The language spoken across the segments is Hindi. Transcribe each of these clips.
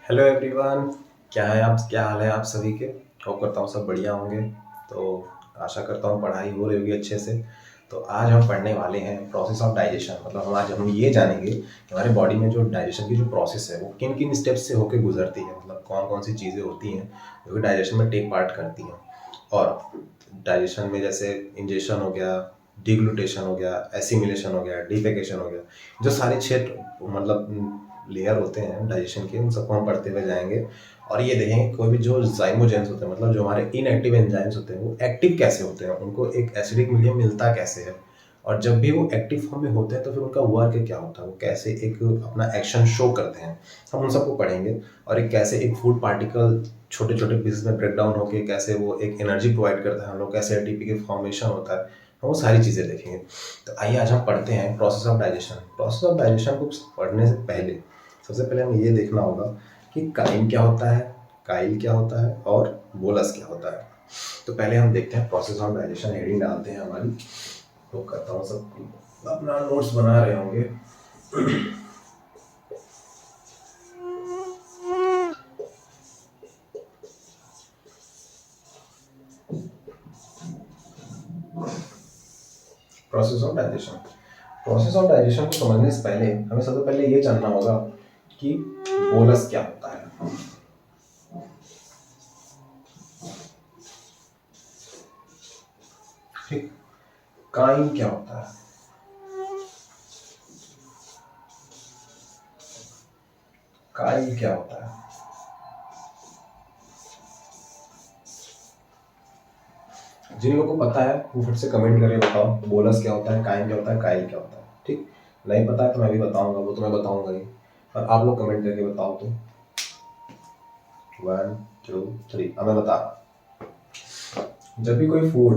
Hello everyone. क्या हाल है आप सभी के। होप करता हूँ सब बढ़िया होंगे। तो आशा करता हूँ पढ़ाई हो रही होगी अच्छे से। तो आज हम पढ़ने वाले हैं प्रोसेस ऑफ डाइजेशन। मतलब हम ये जानेंगे कि हमारे बॉडी में जो डाइजेशन की जो प्रोसेस है वो किन किन स्टेप्स से होकर गुजरती है। मतलब कौन कौन सी चीज़ें होती हैं जो कि डाइजेशन में टेक पार्ट करती हैं। और डाइजेशन में जैसे इंजेशन हो गया, डिग्लूटेशन हो गया, एसिमिलेशन हो गया, डिफेकेशन हो गया, जो सारे क्षेत्र मतलब लेयर होते हैं डाइजेशन के, उन सबको हम पढ़ते हुए जाएंगे। और ये देखेंगे कोई भी जो जाइमोजेंस होते हैं, मतलब जो हमारे इनएक्टिव एंजाइम्स होते हैं, वो एक्टिव कैसे होते हैं, उनको एक एसिडिक मीडियम मिलता कैसे है। और जब भी वो एक्टिव फॉर्म में होते हैं तो फिर उनका वर्क क्या होता है, वो कैसे एक अपना एक्शन शो करते हैं, हम उन सबको पढ़ेंगे। और एक कैसे एक फूड पार्टिकल छोटे छोटे पीसेस में ब्रेक डाउन होकर कैसे वो एक एनर्जी प्रोवाइड करता है हम लोग, कैसे एटीपी के फॉर्मेशन होता है, हम वो सारी चीज़ें देखेंगे। तो आइए आज हम पढ़ते हैं process of digestion. Process of digestion को पढ़ने से पहले सबसे पहले हमें ये देखना होगा कि काइम क्या होता है, काइल क्या होता है और बोलस क्या होता है। तो पहले हम देखते हैं प्रोसेस ऑफ डाइजेशन। हेडिंग डालते हैं हमारी। तो करता हूँ सब अपना नोट्स बना रहे होंगे। Process of digestion. Process of digestion को समझने से पहले हमें सबसे पहले ये जानना होगा कि बोलस क्या होता है। ठीक। काइम क्या होता है, काइल क्या होता है। जिन लोगों को पता है वो फिर से कमेंट करके बताओ बोलस क्या होता है, काइम क्या होता है, काइल क्या होता है। ठीक। नहीं पता है तो मैं भी बताऊंगा, वो तो मैं बताऊंगा ही। और आप लोग कमेंट करके बताओ। तो 1 2 3 अब मैं बता रहा हूं। जब भी कोई फूड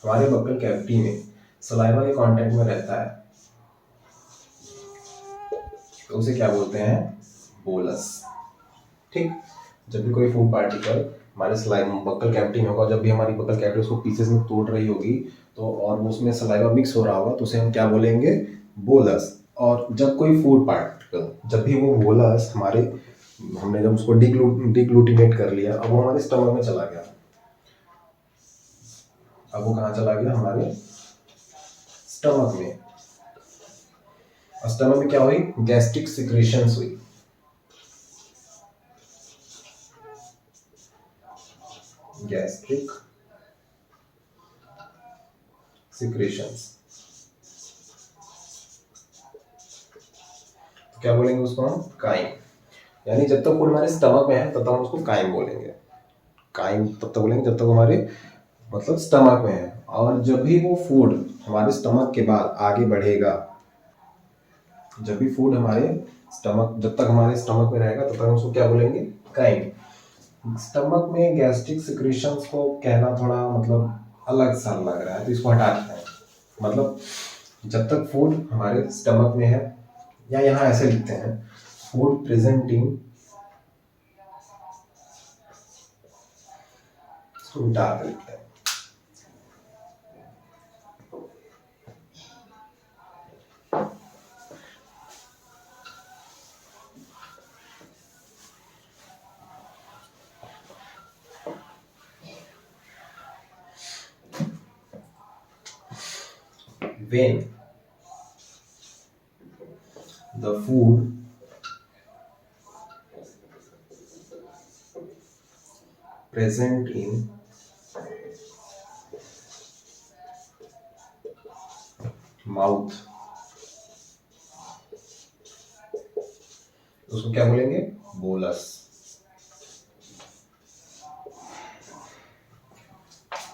हमारे बक्कल कैविटी में सलाइवा के कांटेक्ट में रहता है तो उसे क्या बोलते हैं, बोलस। ठीक। जब भी कोई फूड पार्टिकल हमारे सलाइवा बक्कल कैविटी में होगा, जब भी हमारी बक्कल कैविटी उसको पीसेस में तोड़ रही होगी तो और वो उसमें सलाइवा मिक्स हो रहा होगा तो उसे हम क्या बोलेंगे, बोलस। और जब कोई फूड पार्टिकल, जब भी वो बोलस हमारे, हमने जब उसको डिग्लूटिनेट कर लिया, अब वो हमारे स्टमक में चला गया। अब वो कहाँ चला गया, हमारे स्टमक में। और स्टमक में क्या हुई, गैस्ट्रिक सिक्रेशंस हुई। Gastric secretions. तो क्या बोलेंगे उसको हम, काइम। यानी जब तक फूड हमारे स्टमक में है तब तक हम उसको काइम बोलेंगे। काइम तब तक बोलेंगे जब तक हमारे मतलब स्टमक में है। और जब भी वो फूड हमारे स्टमक के बाद आगे बढ़ेगा, जब भी फूड हमारे स्टमक, जब तक हमारे स्टमक में रहेगा तब तक हम उसको क्या बोलेंगे, काइम। स्टमक में गैस्ट्रिक सिक्रेशंस को कहना थोड़ा मतलब अलग सा लग रहा है तो इसको हटा देते हैं। मतलब जब तक फूड हमारे स्टमक में है, या यहाँ ऐसे लिखते हैं, फूड प्रेजेंटिंग, इसको मिटा कर लिखते हैं, when the food present in mouth, उसको क्या बोलेंगे, बोलस।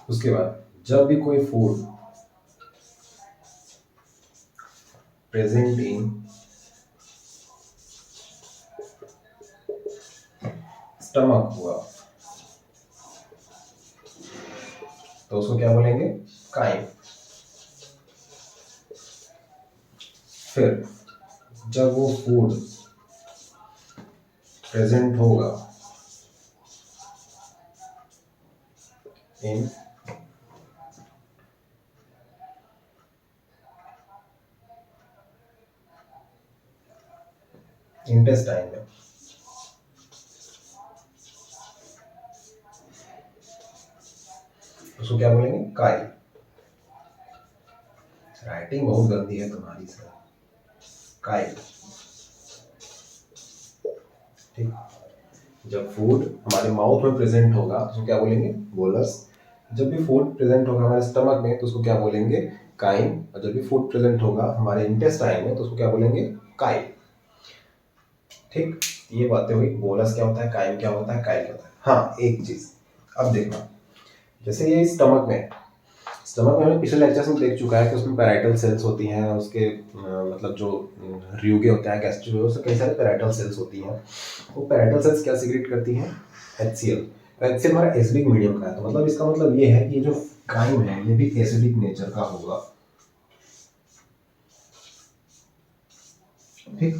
उसके बाद जब भी कोई फूड प्रेजेंट इन स्टमक हुआ तो उसको क्या बोलेंगे, काइम। फिर जब वो फूड प्रेजेंट होगा इन इंटेस्टाइन में। उसको क्या बोलेंगे? काइल। राइटिंग बहुत गंदी है तुम्हारी सर। काइल। ठीक। जब फूड हमारे माउथ में प्रेजेंट होगा तो उसको क्या बोलेंगे? बोलस। जब भी फूड प्रेजेंट होगा हमारे स्टमक में तो उसको क्या बोलेंगे? काइम। और जब भी फूड प्रेजेंट होगा हमारे इंटेस्टाइन में तो उसको क्या बोलेंगे? काइल। ठीक। ये बातें हुई बोलस क्या होता है, काइम क्या होता है, काइल क्या होता है। हाँ एक चीज अब देखना, जैसे ये स्टमक में हमने पिछले लेक्चर्स में देख चुका है कि उसमें पैराइटल सेल्स होती हैं, उसके मतलब जो रियुगे होता है गैस्ट्रिक उससे कई सारे पैराइटल सेल्स होती हैं। वो पैराइटल सेल्स क्या सीक्रेट करती हैं? HCl। HCl हमारा एसिडिक मीडियम का है, तो मतलब इसका मतलब ये है कि जो काइम है ये भी एसिडिक नेचर का होगा। ठीक।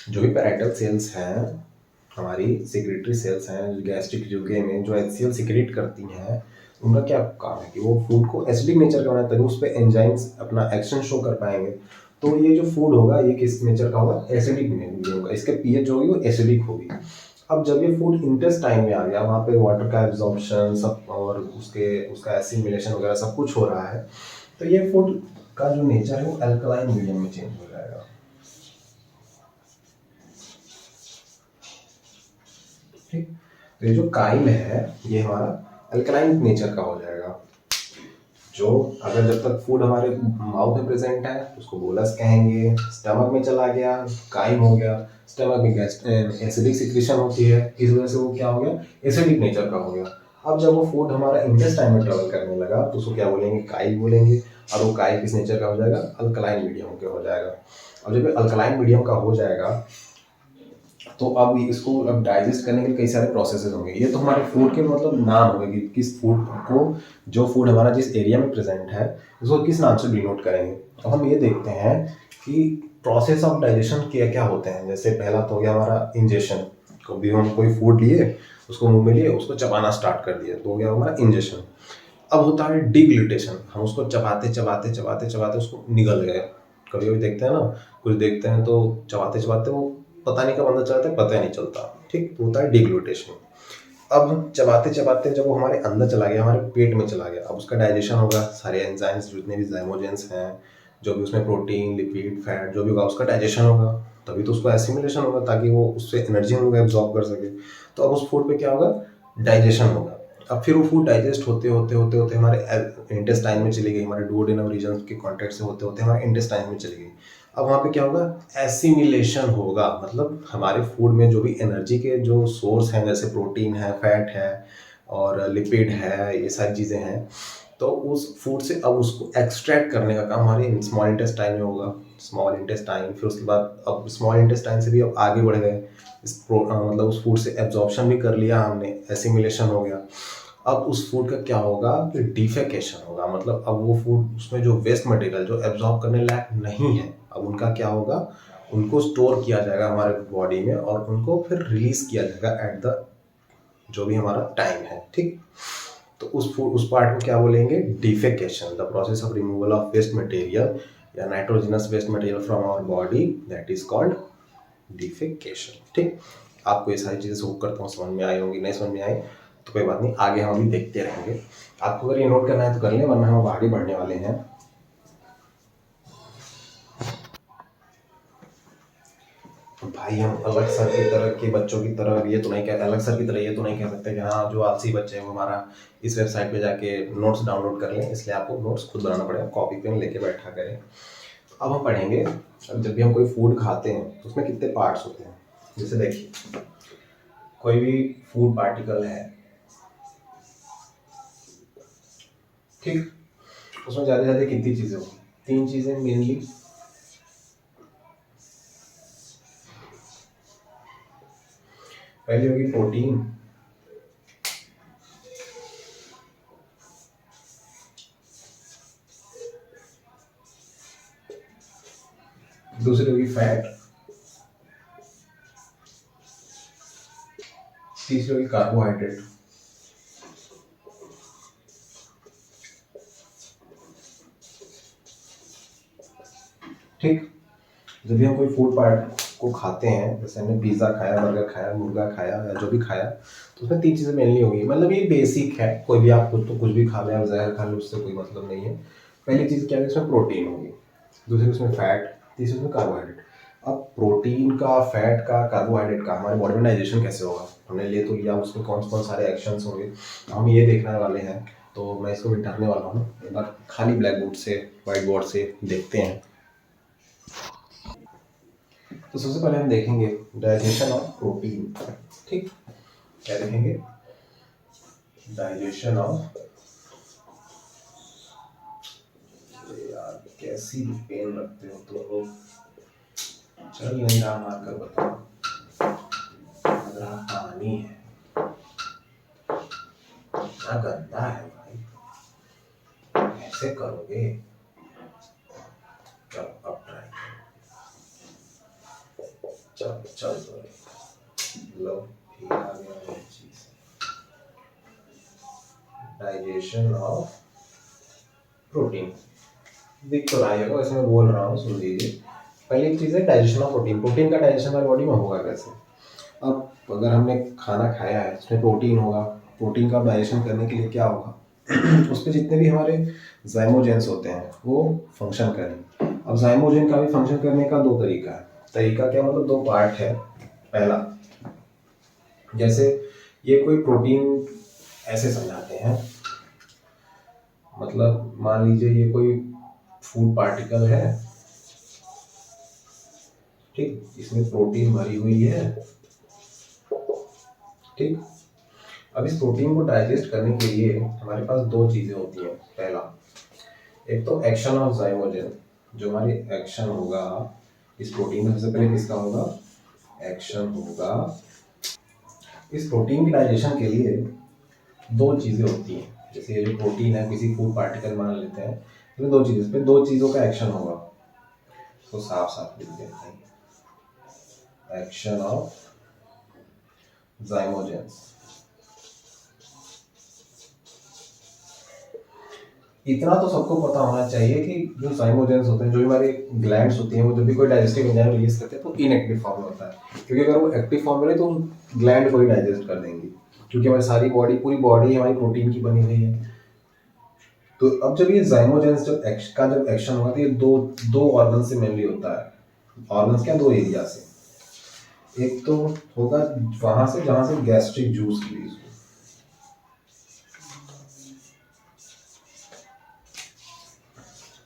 जो भी पैराइटल सेल्स हैं हमारी सिक्रेटरी सेल्स हैं गैस्ट्रिक रियुगे में जो HCl सीक्रेट करती हैं, उनका क्या काम है कि वो फूड को एसिडिक नेचर का बनाए तभी उस पर एंजाइम्स अपना एक्शन शो कर पाएंगे। तो ये जो फूड होगा ये किस नेचर का होगा? एसिडिक मीडियम का। इसके पीएच होगी वो एसिडिक होगी। अब जब ये फूड इंटेस्टाइन में आ गया वहाँ पे वाटर का एब्जॉर्प्शन सब और उसका एसिमिलेशन वगैरह सब कुछ हो रहा है, तो ये फूड का जो नेचर है वो अल्कलाइन मीडियम में चेंज हो जाएगा। ठीक। तो ये जो काइल है ये हमारा अल्कलाइन नेचर का हो जाएगा। जो अगर जब तक फूड हमारे माउथ में प्रेजेंट है उसको बोलस कहेंगे, स्टमक में चला गया काइम हो गया, स्टमक में एसिडिक सिक्रीशन होती है इस वजह से वो क्या हो गया? एसिडिक नेचर का हो गया। अब जब वो फूड हमारा इंटेस्टाइन में ट्रेवल करने लगा तो उसको क्या बोलेंगे? काइल बोलेंगे। और वो काइल किस नेचर का हो जाएगा? अल्कलाइन मीडियम के हो जाएगा। और जब अल्कलाइन मीडियम का हो जाएगा तो अब इसको अब डाइजेस्ट करने के लिए कई सारे प्रोसेसेस होंगे। ये तो हमारे फूड के मतलब नाम होंगे कि किस फूड को, जो फूड हमारा जिस एरिया में प्रेजेंट है उसको किस नाम से डिनोट करेंगे। तो हम ये देखते हैं कि प्रोसेस ऑफ डाइजेशन क्या क्या होते हैं। जैसे पहला तो हो गया हमारा इंजेशन, को भी हम कोई फूड लिए उसको मुंह में लिए उसको चबाना स्टार्ट कर दिया तो हो गया हमारा इंजेशन। अब होता है डिग्लूटेशन, हम उसको चबाते चबाते चबाते चबाते उसको निगल गए। कभी कभी देखते हैं ना, कुछ देखते हैं तो चबाते चबाते वो पता नहीं कब अंदर चलाते पता ही नहीं चलता। ठीक। तो होता है डिग्लूटेशन। अब हम चबाते चबाते जब वो हमारे अंदर चला गया हमारे पेट में चला गया, अब उसका डाइजेशन होगा, सारे एंजाइम्स जितने भी ज़ाइमोजेंस हैं जो भी उसमें प्रोटीन लिपिड फैट जो भी होगा उसका डाइजेशन होगा, तभी तो उसको एसिमिलेशन होगा ताकि वो उससे एनर्जी हम लोग एब्जॉर्ब कर सके। तो अब उस फूड पे क्या होगा? डाइजेशन होगा। अब फिर वो फूड डाइजेस्ट होते होते होते होते हमारे इंटेस्टाइन में चली गई, हमारे डुओडेनम रीजन के कॉन्टेक्ट से होते होते हमारे इंटेस्टाइन में चली गई। अब वहाँ पे क्या होगा? एसिमिलेशन होगा, मतलब हमारे फूड में जो भी एनर्जी के जो सोर्स हैं जैसे प्रोटीन है फैट है और लिपिड है ये सारी चीज़ें हैं, तो उस फूड से अब उसको एक्सट्रैक्ट करने का काम हमारे स्मॉल इंटेस्टाइन में होगा। स्मॉल इंटेस्टाइन, फिर उसके बाद अब स्मॉल इंटेस्टाइन से भी अब आगे बढ़ गए, मतलब उस फूड से एब्जॉर्प्शन भी कर लिया हमने, एसिमिलेशन हो गया। अब उस फूड का क्या होगा कि डिफेकेशन होगा, मतलब अब वो फूड उसमें जो वेस्ट मटेरियल जो एब्जॉर्ब करने लायक नहीं है अब उनका क्या होगा? उनको स्टोर किया जाएगा हमारे बॉडी में और उनको फिर रिलीज किया जाएगा एट द जो भी हमारा टाइम है। ठीक। तो उस पार्ट को क्या बोलेंगे? Defecation, the process of removal of waste material या nitrogenous waste material from our body, that is called defecation. ठीक। आपको ये सारी चीज़ें होप करता हूँ समझ में आई होंगी, नहीं समझ में आई तो कोई बात नहीं, आगे हम अभी देखते रहेंगे। आपको अगर ये नोट करना है तो कर लें वरना हम आगे बढ़ने वाले हैं। भाई हम अलग सर की तरह के बच्चों की तरह ये तो नहीं कह अलग सर की तरह ये तो नहीं कह सकते कि हाँ जो आलसी बच्चे हैं वो हमारा इस वेबसाइट पे जाके नोट्स डाउनलोड कर लें, इसलिए आपको नोट्स खुद बनाना पड़ेगा, कॉपी पेन लेके बैठा करें। तो अब हम पढ़ेंगे, अब जब भी हम कोई फूड खाते हैं तो उसमें कितने पार्ट्स होते हैं। जैसे देखिए कोई भी फूड पार्टिकल है, ठीक, उसमें ज़्यादा से ज़्यादा कितनी चीज़ें होंगी? 3 चीज़ें मेनली। पहली होगी प्रोटीन, दूसरी होगी फैट, तीसरी होगी कार्बोहाइड्रेट। ठीक। जब भी हम कोई फूड पार्ट को खाते हैं, जैसे हमने पिज़्ज़ा खाया, बर्गर खाया, मुर्गा खाया या जो भी खाया, तो उसमें 3 चीज़ें मेनली होंगी। मतलब ये बेसिक है, कोई भी आप कुछ तो कुछ भी खा लें, आप ज़हर खा लें, उससे कोई मतलब नहीं है। पहली चीज़ क्या है, इसमें प्रोटीन होगी, दूसरी उसमें फैट, तीसरी उसमें कार्बोहाइड्रेट। अब प्रोटीन का, फैट का, कार्बोहाइड्रेट का हमारे बॉडी में डाइजेशन कैसे होगा, हमने ले तो लिया, उसमें कौन कौन सारे एक्शंस होंगे हम ये देखने वाले हैं। तो मैं इसको मिटाने वाला हूँ, एक बार खाली ब्लैक बोर्ड से, वाइट बोर्ड से देखते हैं। तो सबसे पहले हम देखेंगे डाइजेशन ऑफ प्रोटीन। ठीक, क्या देखेंगे, डाइजेशन ऑफ, यार कैसी पेन रखते हो तो लोग, चल नहीं रहा, मार कर बताओ, लग रहा पानी है, इतना गंदा है भाई, कैसे करोगे। चलो अब ट्राई, चल चल लो, ठीक आ गया चीज, डाइजेशन ऑफ प्रोटीन। दिख तो रहा होगा, वैसे मैं बोल रहा हूँ, सुन लीजिए। पहली चीज़ है डाइजेशन ऑफ प्रोटीन। प्रोटीन का डाइजेशन हमारी बॉडी में होगा कैसे। अब अगर हमने खाना खाया है, उसमें प्रोटीन होगा, प्रोटीन का डाइजेशन करने के लिए क्या होगा उस पर जितने भी हमारे जाइमोजेंस होते हैं वो फंक्शन करें। अब जाइमोजेन का भी फंक्शन करने का दो तरीका है। तरीका क्या, मतलब दो पार्ट है। पहला, जैसे ये कोई प्रोटीन ऐसे समझाते हैं, मतलब मान लीजिए ये कोई फूड पार्टिकल है, ठीक, इसमें प्रोटीन भरी हुई है, ठीक। अब इस प्रोटीन को डाइजेस्ट करने के लिए हमारे पास दो चीजें होती हैं। पहला, एक तो एक्शन ऑफ जाइमोजेन, जो हमारी एक्शन होगा इस प्रोटीन में, सबसे पहले किसका होगा, एक्शन होगा। इस प्रोटीन की डाइजेशन के लिए दो चीजें होती हैं। जैसे ये जो प्रोटीन है, किसी फूड पार्टिकल मान लेते हैं, इसमें दो चीजें, इस पे दो चीजों का एक्शन होगा, तो साफ साफ लिख देते हैं, एक्शन ऑफ जाइमोजेंस। इतना तो सबको पता होना चाहिए कि जो जाइमोजेंस होते हैं, जो हमारे ग्लैंड्स होती हैं, वो जब भी कोई डाइजेस्टिव एंजाइम रिलीज करते हैं तो इनएक्टिव फॉर्म में होता है, क्योंकि अगर वो एक्टिव फॉर्म में रहे तो ग्लैंड को ही डाइजेस्ट कर देंगी, क्योंकि हमारी सारी बॉडी, पूरी बॉडी हमारी प्रोटीन की बनी हुई है। तो अब जब ये जाइमोजेंस जब एक्शन होगा तो ये दो दो ऑर्गन से मेनली होता है। ऑर्गन्स क्या, दो एरिया से। एक तो होगा वहां से जहां से गैस्ट्रिक जूस रिलीज हो,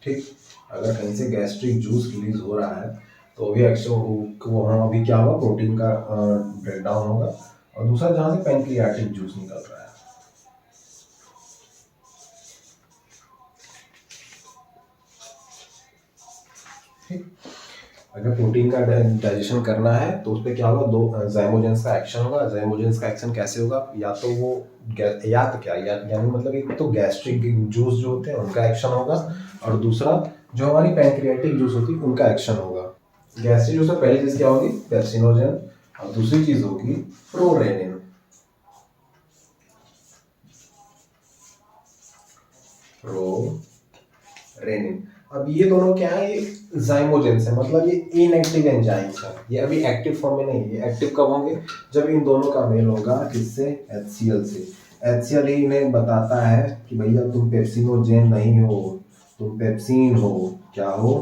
ठीक। अगर कहीं से गैस्ट्रिक जूस रिलीज हो रहा है तो भी एक्शन वहाँ अभी क्या होगा, प्रोटीन का ब्रेक डाउन होगा। और दूसरा जहाँ से पैंक्रियाटिक जूस निकल रहा है, ठीक। अगर प्रोटीन का डाइजेशन करना है तो उस पर क्या होगा, दो जाइमोजेंस का एक्शन होगा। जाइमोजेंस का एक्शन कैसे होगा, या तो वो या तो क्या, यानी मतलब एक तो गैस्ट्रिक जूस जो होते हैं उनका एक्शन होगा, और दूसरा जो हमारी पैंक्रियाटिक जूस होती है उनका एक्शन होगा। गैस्ट्रिक जूस में पहली चीज क्या होगी, पेप्सिनोजन, और दूसरी चीज होगी प्रोरेनिन। प्रोरेनिन। अब ये दोनों क्या है, ये जाइमोजेंस है, मतलब ये इनएक्टिव एंजाइम्स है। ये अभी एक्टिव फॉर्म में नहीं है। ये एक्टिव कब होंगे, जब इन दोनों का मेल होगा किससे, HCl से। HCl ही इन्हें बताता है कि भैया तुम पेप्सिनोजेन नहीं हो, तुम पेप्सिन हो। क्या हो,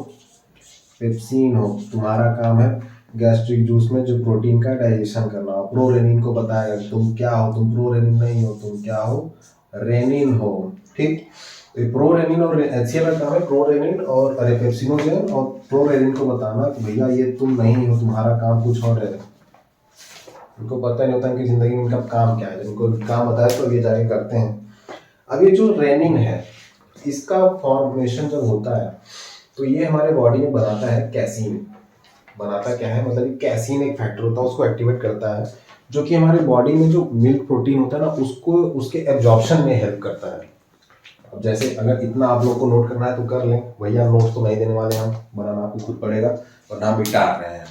पेप्सिन हो। तुम्हारा काम है गैस्ट्रिक जूस में जो प्रोटीन का डाइजेशन करना हो। प्रोरेनिन को बताएगा तुम क्या हो, तुम प्रोरेनिन नहीं हो, तुम क्या हो, रेनिन हो, ठीक। तो प्रोरेनिन और HCl का काम है प्रोरेनिन और पेप्सिनोजेन और प्रोरेनिन को बताना कि भैया ये तुम नहीं हो, तुम्हारा काम कुछ और है। उनको पता नहीं होता इनकी जिंदगी में इनका काम क्या है, इनको काम बताया तो ये जाके करते हैं। अब ये जो रेनिन है, इसका फॉर्मेशन जब होता है तो ये हमारे बॉडी में बनाता है कैसीन। बनाता क्या है, मतलब कैसीन एक फैक्टर होता है, उसको एक्टिवेट करता है, जो कि हमारे बॉडी में जो मिल्क प्रोटीन होता है ना, उसको उसके एब्जॉर्प्शन में हेल्प करता है। अब जैसे अगर इतना आप लोग को नोट करना है तो कर लें, भैया नोट तो नहीं देने वाले हम, बनाना आपको खुद पड़ेगा, और नाम मिटा रहे हैं।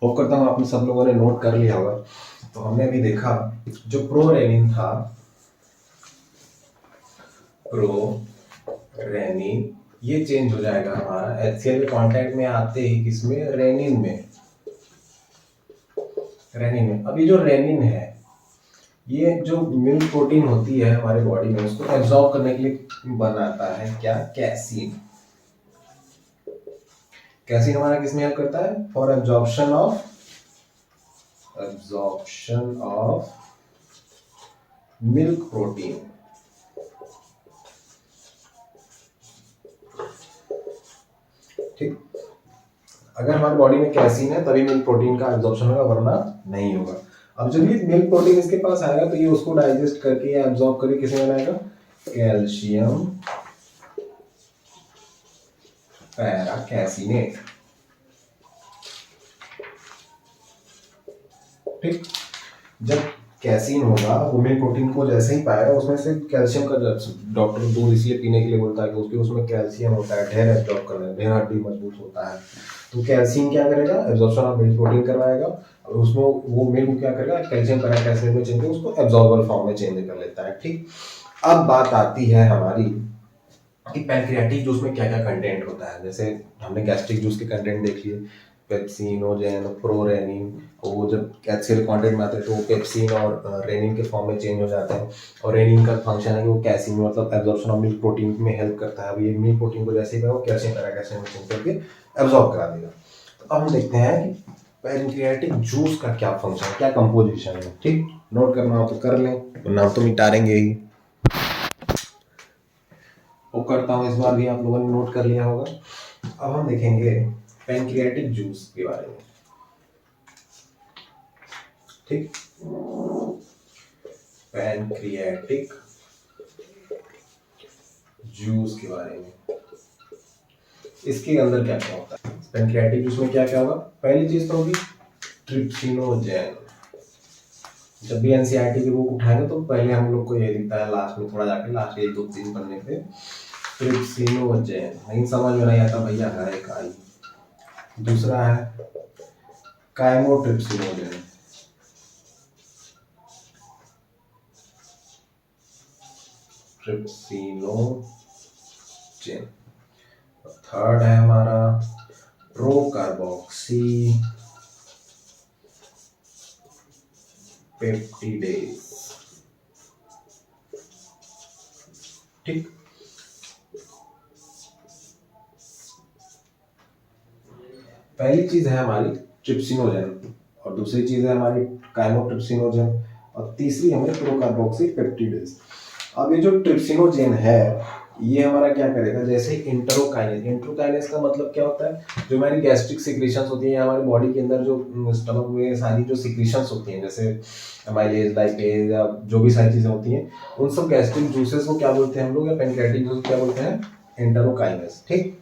होप करता हूँ आपने सब लोगों ने नोट कर लिया होगा। तो हमने अभी देखा जो प्रोरेनिन था, प्रोरेनिन ये चेंज हो जाएगा हमारा HCl के कांटेक्ट में आते ही किसमें, रेनिन में। रेनिन में, अब ये जो रेनिन है, ये जो मिल्क प्रोटीन होती है हमारे बॉडी में, उसको एब्जॉर्ब करने के लिए बनाता है क्या, कैसीन। कैसीन हमारा किसमें हेल्प करता है, for absorption of milk protein. ठीक, अगर हमारी बॉडी में कैसीन है तभी मिल्क प्रोटीन का एब्जॉर्प्शन होगा, वरना नहीं होगा। अब जब ये मिल्क प्रोटीन इसके पास आएगा तो ये उसको डाइजेस्ट करके या एब्जॉर्ब करके किसे बनाएगा, कैल्शियम पैराकैसिनेट। ठीक, जब कैसीन होगा वो मिल्क प्रोटीन को जैसे ही पाएगा उसमें से कैल्शियम का, डॉक्टर दूध इसलिए पीने के लिए बोलता है कि उसके उसमें कैल्शियम होता है, ढेर एब्जॉर्ब करना है, ढेर हड्डी मजबूत होता है। तो कैल्शियम क्या करेगा, एब्जॉर्प्शन ऑफ मिल्क प्रोटीन करवाएगा, और उसमें वो मिल्क क्या करेगा, कैल्शियम पैराकैसिनेट में चेंज करके उसको एब्जॉर्बर फॉर्म में चेंज कर लेता है। ठीक, अब बात आती है हमारी कि पैंक्रियाटिक जूस में क्या क्या कंटेंट होता है। जैसे हमने गैस्ट्रिक जूस के कंटेंट देख लिए, पेप्सिनोजेन, प्रोरेनिन। वो जब HCl कंटेंट में आते हैं तो वो पेप्सिन और रेनिन के फॉर्म में चेंज हो जाते हैं। और रेनिन का फंक्शन है कि वो कैसीन मतलब एब्जॉर्प्शन ऑफ मिल्क प्रोटीन में हेल्प करता है। अब ये मिल्क प्रोटीन को जैसे ही वो कैल्शियम पैराकैसिनेट में चेंज करके एब्जॉर्ब करा देगा। तो अब हम देखते हैं कि पैंक्रियाटिक जूस का क्या फंक्शन है, क्या कंपोजिशन है। ठीक, नोट करना हो तो कर लें, तो नाम तो मिटारेंगे ही। वो करता हूँ, इस बार भी आप लोगों ने नोट कर लिया होगा। अब हम देखेंगे पैंक्रियाटिक जूस के बारे में। ठीक, पैंक्रियाटिक जूस के बारे में, इसके अंदर क्या क्या होता है। पैंक्रियाटिक जूस में क्या क्या होगा, पहली चीज तो होगी ट्रिप्सिनोजेन। जब भी एनसीईआरटी की बुक उठाएंगे तो पहले हम लोग को ये दिखता है, लास्ट में थोड़ा जाके लास्ट 1 2 3 पन्ने पे ट्रिप्सिनोजेन। नहीं समझ में नहीं आता भैया, है का ही। दूसरा है काइमोट्रिप्सिनोजेन। ट्रिप्सिनोजेन। थर्ड है हमारा प्रोकार्बोक्सी पेप्टिडेज। ठीक, पहली चीज है हमारी ट्रिप्सिनोजेन, और दूसरी चीज है हमारी काइमोट्रिप्सिनोजेन, और तीसरी हमारी प्रोकार्बोक्सी पेप्टिडेज। अब ये जो ट्रिप्सिनोजेन है ये हमारा क्या करेगा, जैसे इंटरोकाइनेज। इंटरोकाइनेज का मतलब क्या होता है, जो हमारी गैस्ट्रिक सिक्रीशंस होती है हमारी बॉडी के अंदर, जो स्टमक में सारी जो सिक्रीशंस होती हैं, जैसे अमाइलेज, लाइपेज या जो भी सारी चीजें होती हैं, उन सब गैस्ट्रिक जूसेस को क्या बोलते हैं हम लोग, या पैंक्रियाटिक जूस क्या बोलते हैं, इंटरोकाइनेज। ठीक,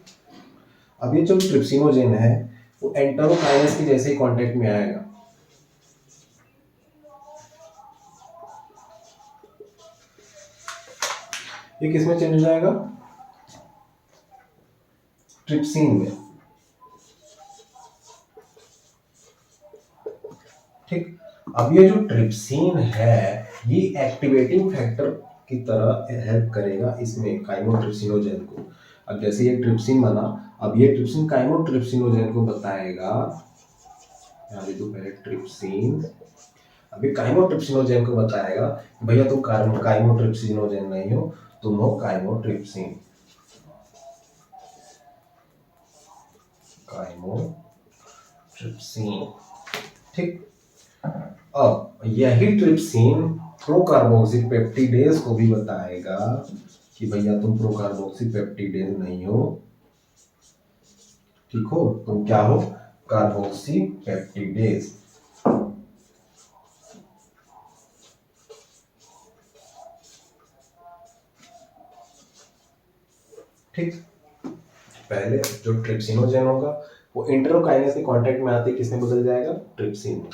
अब ये जो ट्रिप्सिनोजेन है वो एंटरोकाइनेज के जैसे ही कांटेक्ट में आएगा, ये किसमें चेंज हो जाएगा, ट्रिप्सिन में। ठीक, अब ये जो ट्रिप्सिन है ये एक्टिवेटिंग फैक्टर की तरह हेल्प करेगा इसमें काइमोट्रिप्सिनोजेन को। अब जैसे ये ट्रिप्सिन बना, अब ये ट्रिप्सिन काइमोट्रिप्सिनोजेन को बताएगा, यहाँ लिख दो पहले ट्रिप्सिन। अभी काइमोट्रिप्सिनोजेन को बताएगा भैया तुम काइमोट्रिप्सिनोजेन नहीं हो, तुम हो काइमोट्रिप्सिन। काइमोट्रिप्सिन। ठीक, अब यही ट्रिप्सिन प्रोकार्बोक्सी पेप्टिडेज को भी बताएगा कि भैया तुम प्रोकार्बोक्सी पेप्टिडेज नहीं हो, ठीक हो, तुम क्या हो, कार्बोक्सी पेप्टिडेज। ठीक, पहले जो ट्रिप्सिनोजेन होगा वो इंटरोकाइनेज के कांटेक्ट में आते किसमें बदल जाएगा, ट्रिप्सिन में।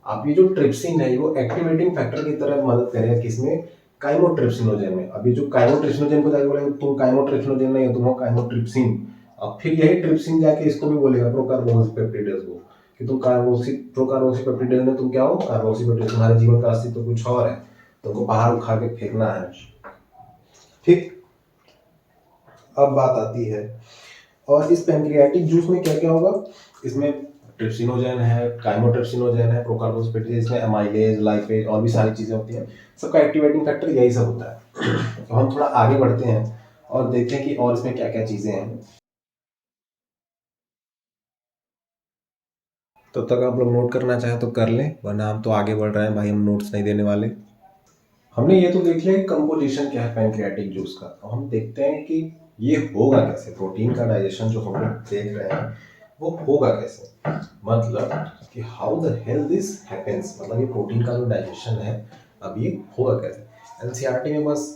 अब ये जो ट्रिप्सिन है वो एक्टिवेटिंग फैक्टर की तरह मदद करेगा किसमें, काइमोट्रिप्सिनोजेन में। अभी जो काइमोट्रिप्सिनोजेन को जाके बोलेगा तुम काइमोट्रिप्सिनोजेन नहीं हो, तुम हो काइमोट्रिप्सिन। अब फिर यही ट्रिप्सिन जाके इसको भी बोलेगा प्रोकार्बोक्सी पेप्टिडेज को कि तुम प्रोकार्बोक्सी पेप्टिडेज में तुम क्या हो, कार्बोक्सी पेप्टिडेज। तुम्हारे जीवन का अस्तित्व कुछ और है, तुमको बाहर उठा के फेंकना है। ठीक, अब बात आती है, और इस पैंक्रियाटिक जूस में क्या क्या होगा, इसमें ट्रिप्सिनोजेन है, काइमोट्रिप्सिनोजेन है, प्रोकार्बोस्पेटेज, इसमें एमाइलेज, लाइपेज और भी सारी चीज़ें होती हैं। सबका एक्टिवेटिंग फैक्टर यही सब होता है। तो हम थोड़ा आगे बढ़ते हैं और देखते हैं कि और इसमें क्या क्या चीज़ें हैं। तब तक आप लोग नोट करना चाहें तो कर लें, वरना हम तो आगे बढ़ रहे हैं भाई, हम नोट्स नहीं देने वाले। हमने ये तो देख लिया कि कंपोजिशन क्या है पैंक्रियाटिक जूस का। तो हम देखते हैं कि ये होगा कैसे, प्रोटीन का डाइजेशन जो हम लोग देख रहे हैं वो होगा कैसे, मतलब कि how the hell this happens, मतलब ये प्रोटीन का जो डाइजेशन है अब ये होगा कैसे। एनसीईआरटी में बस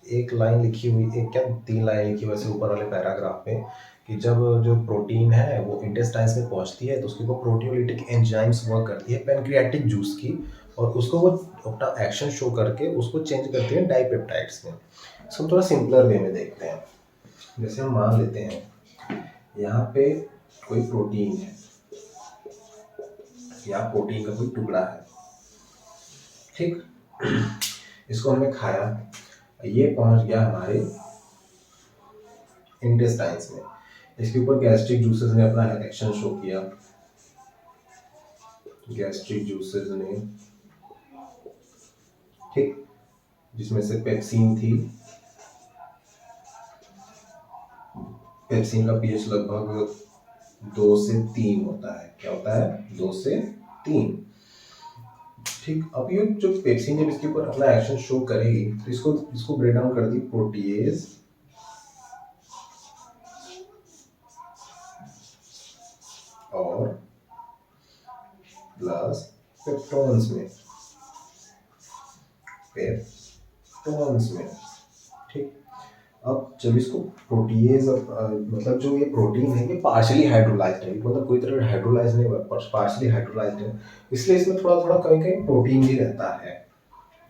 एक लाइन लिखी हुई, एक क्या 3 लाइन लिखी वैसे ऊपर वाले पैराग्राफ में, कि जब जो प्रोटीन है वो इंटेस्टाइन्स में पहुंचती है तो उसके ऊपर प्रोटियोलिटिक एंजाइम्स वर्क करती है पैंक्रियाटिक जूस की, और उसको वो अपना एक्शन शो करके उसको चेंज करती है डाइपेप्टाइड्स में। इसको थोड़ा सिंपलर वे में देखते हैं। जैसे हम मान लेते हैं यहाँ पे कोई प्रोटीन है या प्रोटीन का कोई टुकड़ा है, ठीक, इसको हमने खाया, ये पहुंच गया हमारे इंटेस्टाइन्स में, इसके ऊपर गैस्ट्रिक जूसेस ने अपना एक्शन शो किया, गैस्ट्रिक जूसेस ने, ठीक, जिसमें से पेप्सिन थी, पेप्सिन का पीएच लगभग 2 से 3 होता है, क्या होता है, 2 से 3, ठीक। अब ये जो पेप्सिन जब इसके ऊपर अपना एक्शन शो करेगी तो इसको ब्रेक डाउन कर दी प्रोटीएज और प्लस पेप्टोन्स में, ठीक। अब जब इसको प्रोटीएज मतलब जो ये प्रोटीन है ये पार्शियली हाइड्रोलाइज्ड है, मतलब पूरी तरह हाइड्रोलाइज नहीं हुआ, पार्शियली हाइड्रोलाइज्ड है, इसलिए इसमें थोड़ा थोड़ा कहीं कहीं प्रोटीन भी रहता है,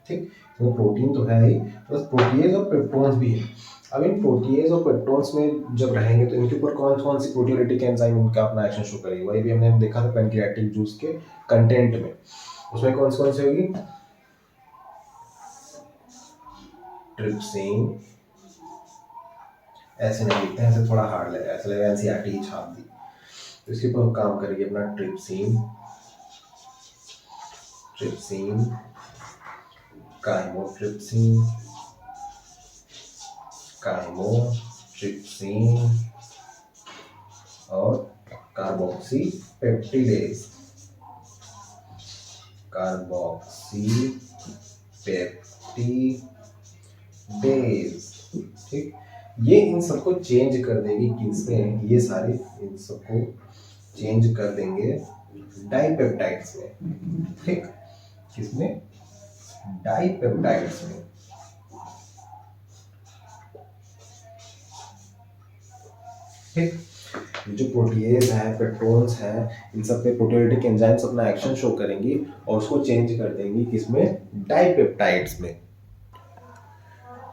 ठीक। तो प्रोटीन तो है ही, बस प्रोटीएज और पेप्टोन्स भी है। अब इन प्रोटीएज और पेप्टोन्स में जब रहेंगे तो इनके ऊपर कौन कौन सी प्रोटियोलिटिक एंजाइम इनका अपना एक्शन शो करेगी, वही भी हमने देखा था पैंक्रियाटिक जूस के कंटेंट में। उसमें कौन सी होगी, ट्रिप्सिन, ऐसे नहीं लिखते हैं, ऐसे थोड़ा हार्ड लगेगा, ऐसा लगेगा एनसीईआरटी ही छाप दी। तो इसके ऊपर काम करेगी अपना ट्रिप्सिन, काइमोट्रिप्सिन, और कार्बोक्सीपेप्टिडेज, ठीक। ये इन सबको चेंज कर देगी किसमें, ये सारे इन सबको चेंज कर देंगे डाइपेप्टाइड्स में, ठीक, किसमें, डाइपेप्टाइड्स में, ठीक। ये जो प्रोटीएज है, पेप्टोन्स है, इन सब पे प्रोटियोलिटिक एंजाइम्स अपना एक्शन शो करेंगी और उसको चेंज कर देंगी किसमें, डाइपेप्टाइड्स में।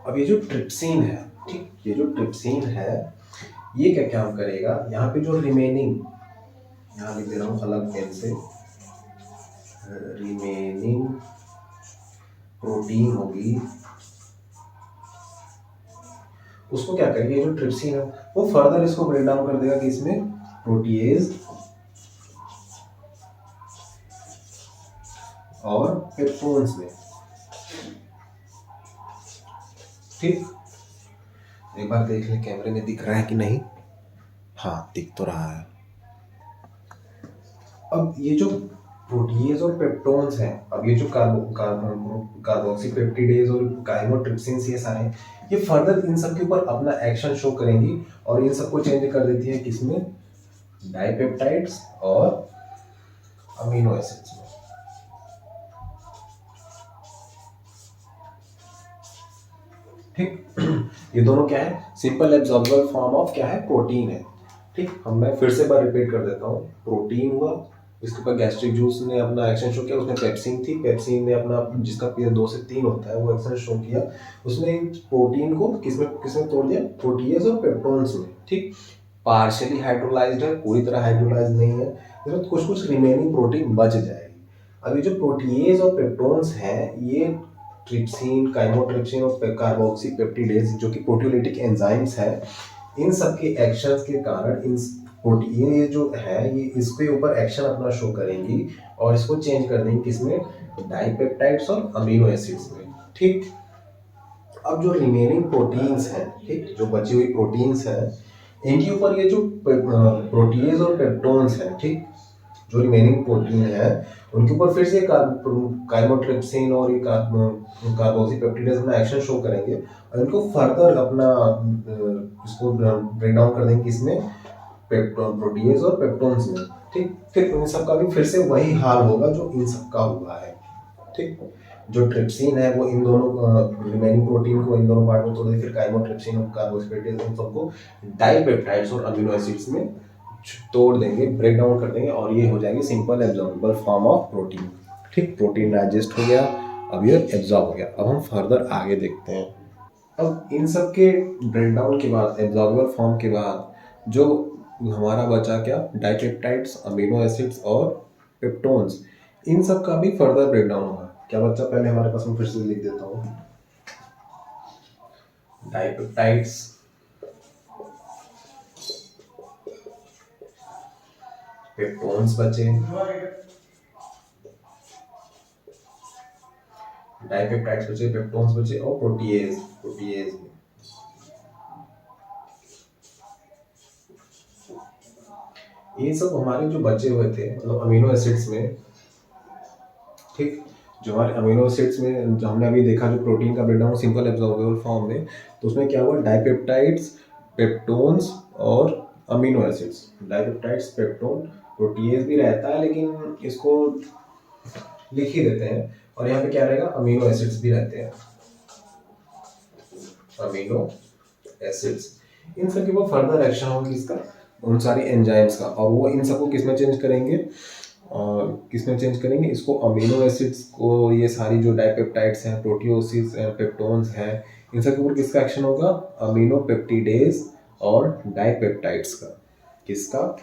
अब ये जो ट्रिप्सिन है, ठीक, ये जो ट्रिप्सिन है ये क्या काम करेगा, यहाँ पे जो रिमेनिंग, यहाँ लिख दे रहा हूँ अलग पेन से, रिमेनिंग प्रोटीन होगी, उसको क्या करेगी, ये जो ट्रिप्सिन है वो फर्दर इसको ब्रेक डाउन कर देगा कि इसमें प्रोटीएज और पेप्टोन्स में, ठीक। एक बार देख ले कैमरे में दिख रहा है कि नहीं, हाँ दिख तो रहा है। अब ये जो प्रोटीएज और पेप्टोन्स हैं, अब ये जो कार्बोक्सीपेप्टिडेज और काइमोट्रिप्सिन, ये सारे ये फर्दर इन सब के ऊपर अपना एक्शन शो करेंगी और इन सबको चेंज कर देती है किसमें, डाइपेप्टाइड्स और अमीनो एसिड्स में, ठीक। ये दोनों क्या है, सिंपल एब्जॉर्बेबल फॉर्म ऑफ क्या है, प्रोटीन है, ठीक। मैं फिर से बार रिपीट कर देता हूँ, प्रोटीन हुआ, इसके ऊपर गैस्ट्रिक जूस ने अपना एक्शन शो किया, उसमें पेप्सिन थी, पेप्सिन ने अपना जिसका पीएच 2 से 3 होता है वो एक्शन शो किया, उसने प्रोटीन को किसमें किसमें तोड़ दिया, प्रोटीएज और पेप्टोन्स में, ठीक। पार्शियली हाइड्रोलाइज्ड है, पूरी तरह हाइड्रोलाइज्ड नहीं है, इसमें कुछ रिमेनिंग प्रोटीन बच जाएगी। अब ये जो प्रोटीएज और पेप्टोन्स हैं ये ट्रिप्सिन, काइमोट्रिप्सिन और कार्बोक्सीपेप्टिडेज जो कि प्रोटियोलिटिक एंजाइम्स है, इन सब के एक्शंस के कारण इन प्रोटीन ये जो है ये इसके ऊपर एक्शन अपना शो करेंगी और इसको चेंज कर देंगी किसमें, डाइपेप्टाइड्स और अमीनो एसिड्स में। ठीक, अब जो रिमेनिंग प्रोटीन्स हैं, ठीक, जो बची हुई प्रोटीन्स हैं, इनके ऊपर ये जो प्रोटीज और पेप्टोन्स हैं, ठीक, जो रिमेनिंग प्रोटीन है उनके ऊपर फिर से काइमोट्रिप्सिन और ये कार्बोक्सीपेप्टिडेज अपना एक्शन शो करेंगे और इनको फर्दर अपना इसको ब्रेक डाउन कर देंगे किसमें, प्रोटीज और पेप्टोन्स में। ठीक, फिर इन सब का भी फिर से वही हाल होगा जो इन सब का हुआ है। ठीक, जो ट्रिप्सिन है वो इन दोनों रिमेनिंग प्रोटीन को इन दोनों पार्ट में तोड़ दे, फिर काइमोट्रिप्सिन और कार्बोक्सीपेप्टिडेज इन सबको डाइपेप्टाइड्स और अमीनो एसिड्स में तोड़ देंगे, ब्रेक डाउन कर देंगे और ये हो जाएगी simple absorbable form of protein. ठीक, प्रोटीन डाइजेस्ट हो गया, अब ये एब्जॉर्ब हो गया। अब हम फर्दर आगे देखते हैं। अब इन सब के ब्रेक डाउन के बाद, एब्जॉर्बेबल फॉर्म के बाद जो हमारा बचा क्या, डाइपेप्टाइड्स, अमीनो एसिड्स और पेप्टोन्स, इन सब का भी फर्दर ब्रेक डाउन होगा। क्या बच्चा, पहले हमारे पास, मैं फिर से लिख देता हूँ, डाइपेप्टाइड्स, पेप्टोन्स बचे, डाइपेप्टाइड्स बचे, पेप्टोन्स बचे और प्रोटीएज, प्रोटीएज ये सब हमारे जो बचे हुए थे मतलब अमीनो एसिड्स में। ठीक, जो हमारे अमीनो एसिड्स में जो हमने अभी देखा, जो प्रोटीन का ब्रेकडाउन सिंपल एब्जॉर्बेबल फॉर्म में, तो उसमें क्या हुआ, डाइपेप्टाइड्स, पेप्टोन्स और amino acids. Dipeptides, peptone, protease भी रहता है लेकिन इसको लिख ही देते हैं, और यहाँ पे क्या रहेगा, अमीनो एसिड्स भी रहते हैं, अमीनो एसिड्स। इन सब के ऊपर फर्दर एक्शन होगी इसका, उन सारी एंजाइम्स का, और वो इन सबको किस में चेंज करेंगे, और किस में चेंज करेंगे इसको, अमीनो एसिड्स को, ये सारी जो डाइपेप्टाइड्स हैं, प्रोटियोसिस, पेप्टोन्स हैं, इन सब के ऊपर किसका एक्शन होगा, अमीनो पेप्टिडेज और डाइपेप्टाइड्स का। किसका,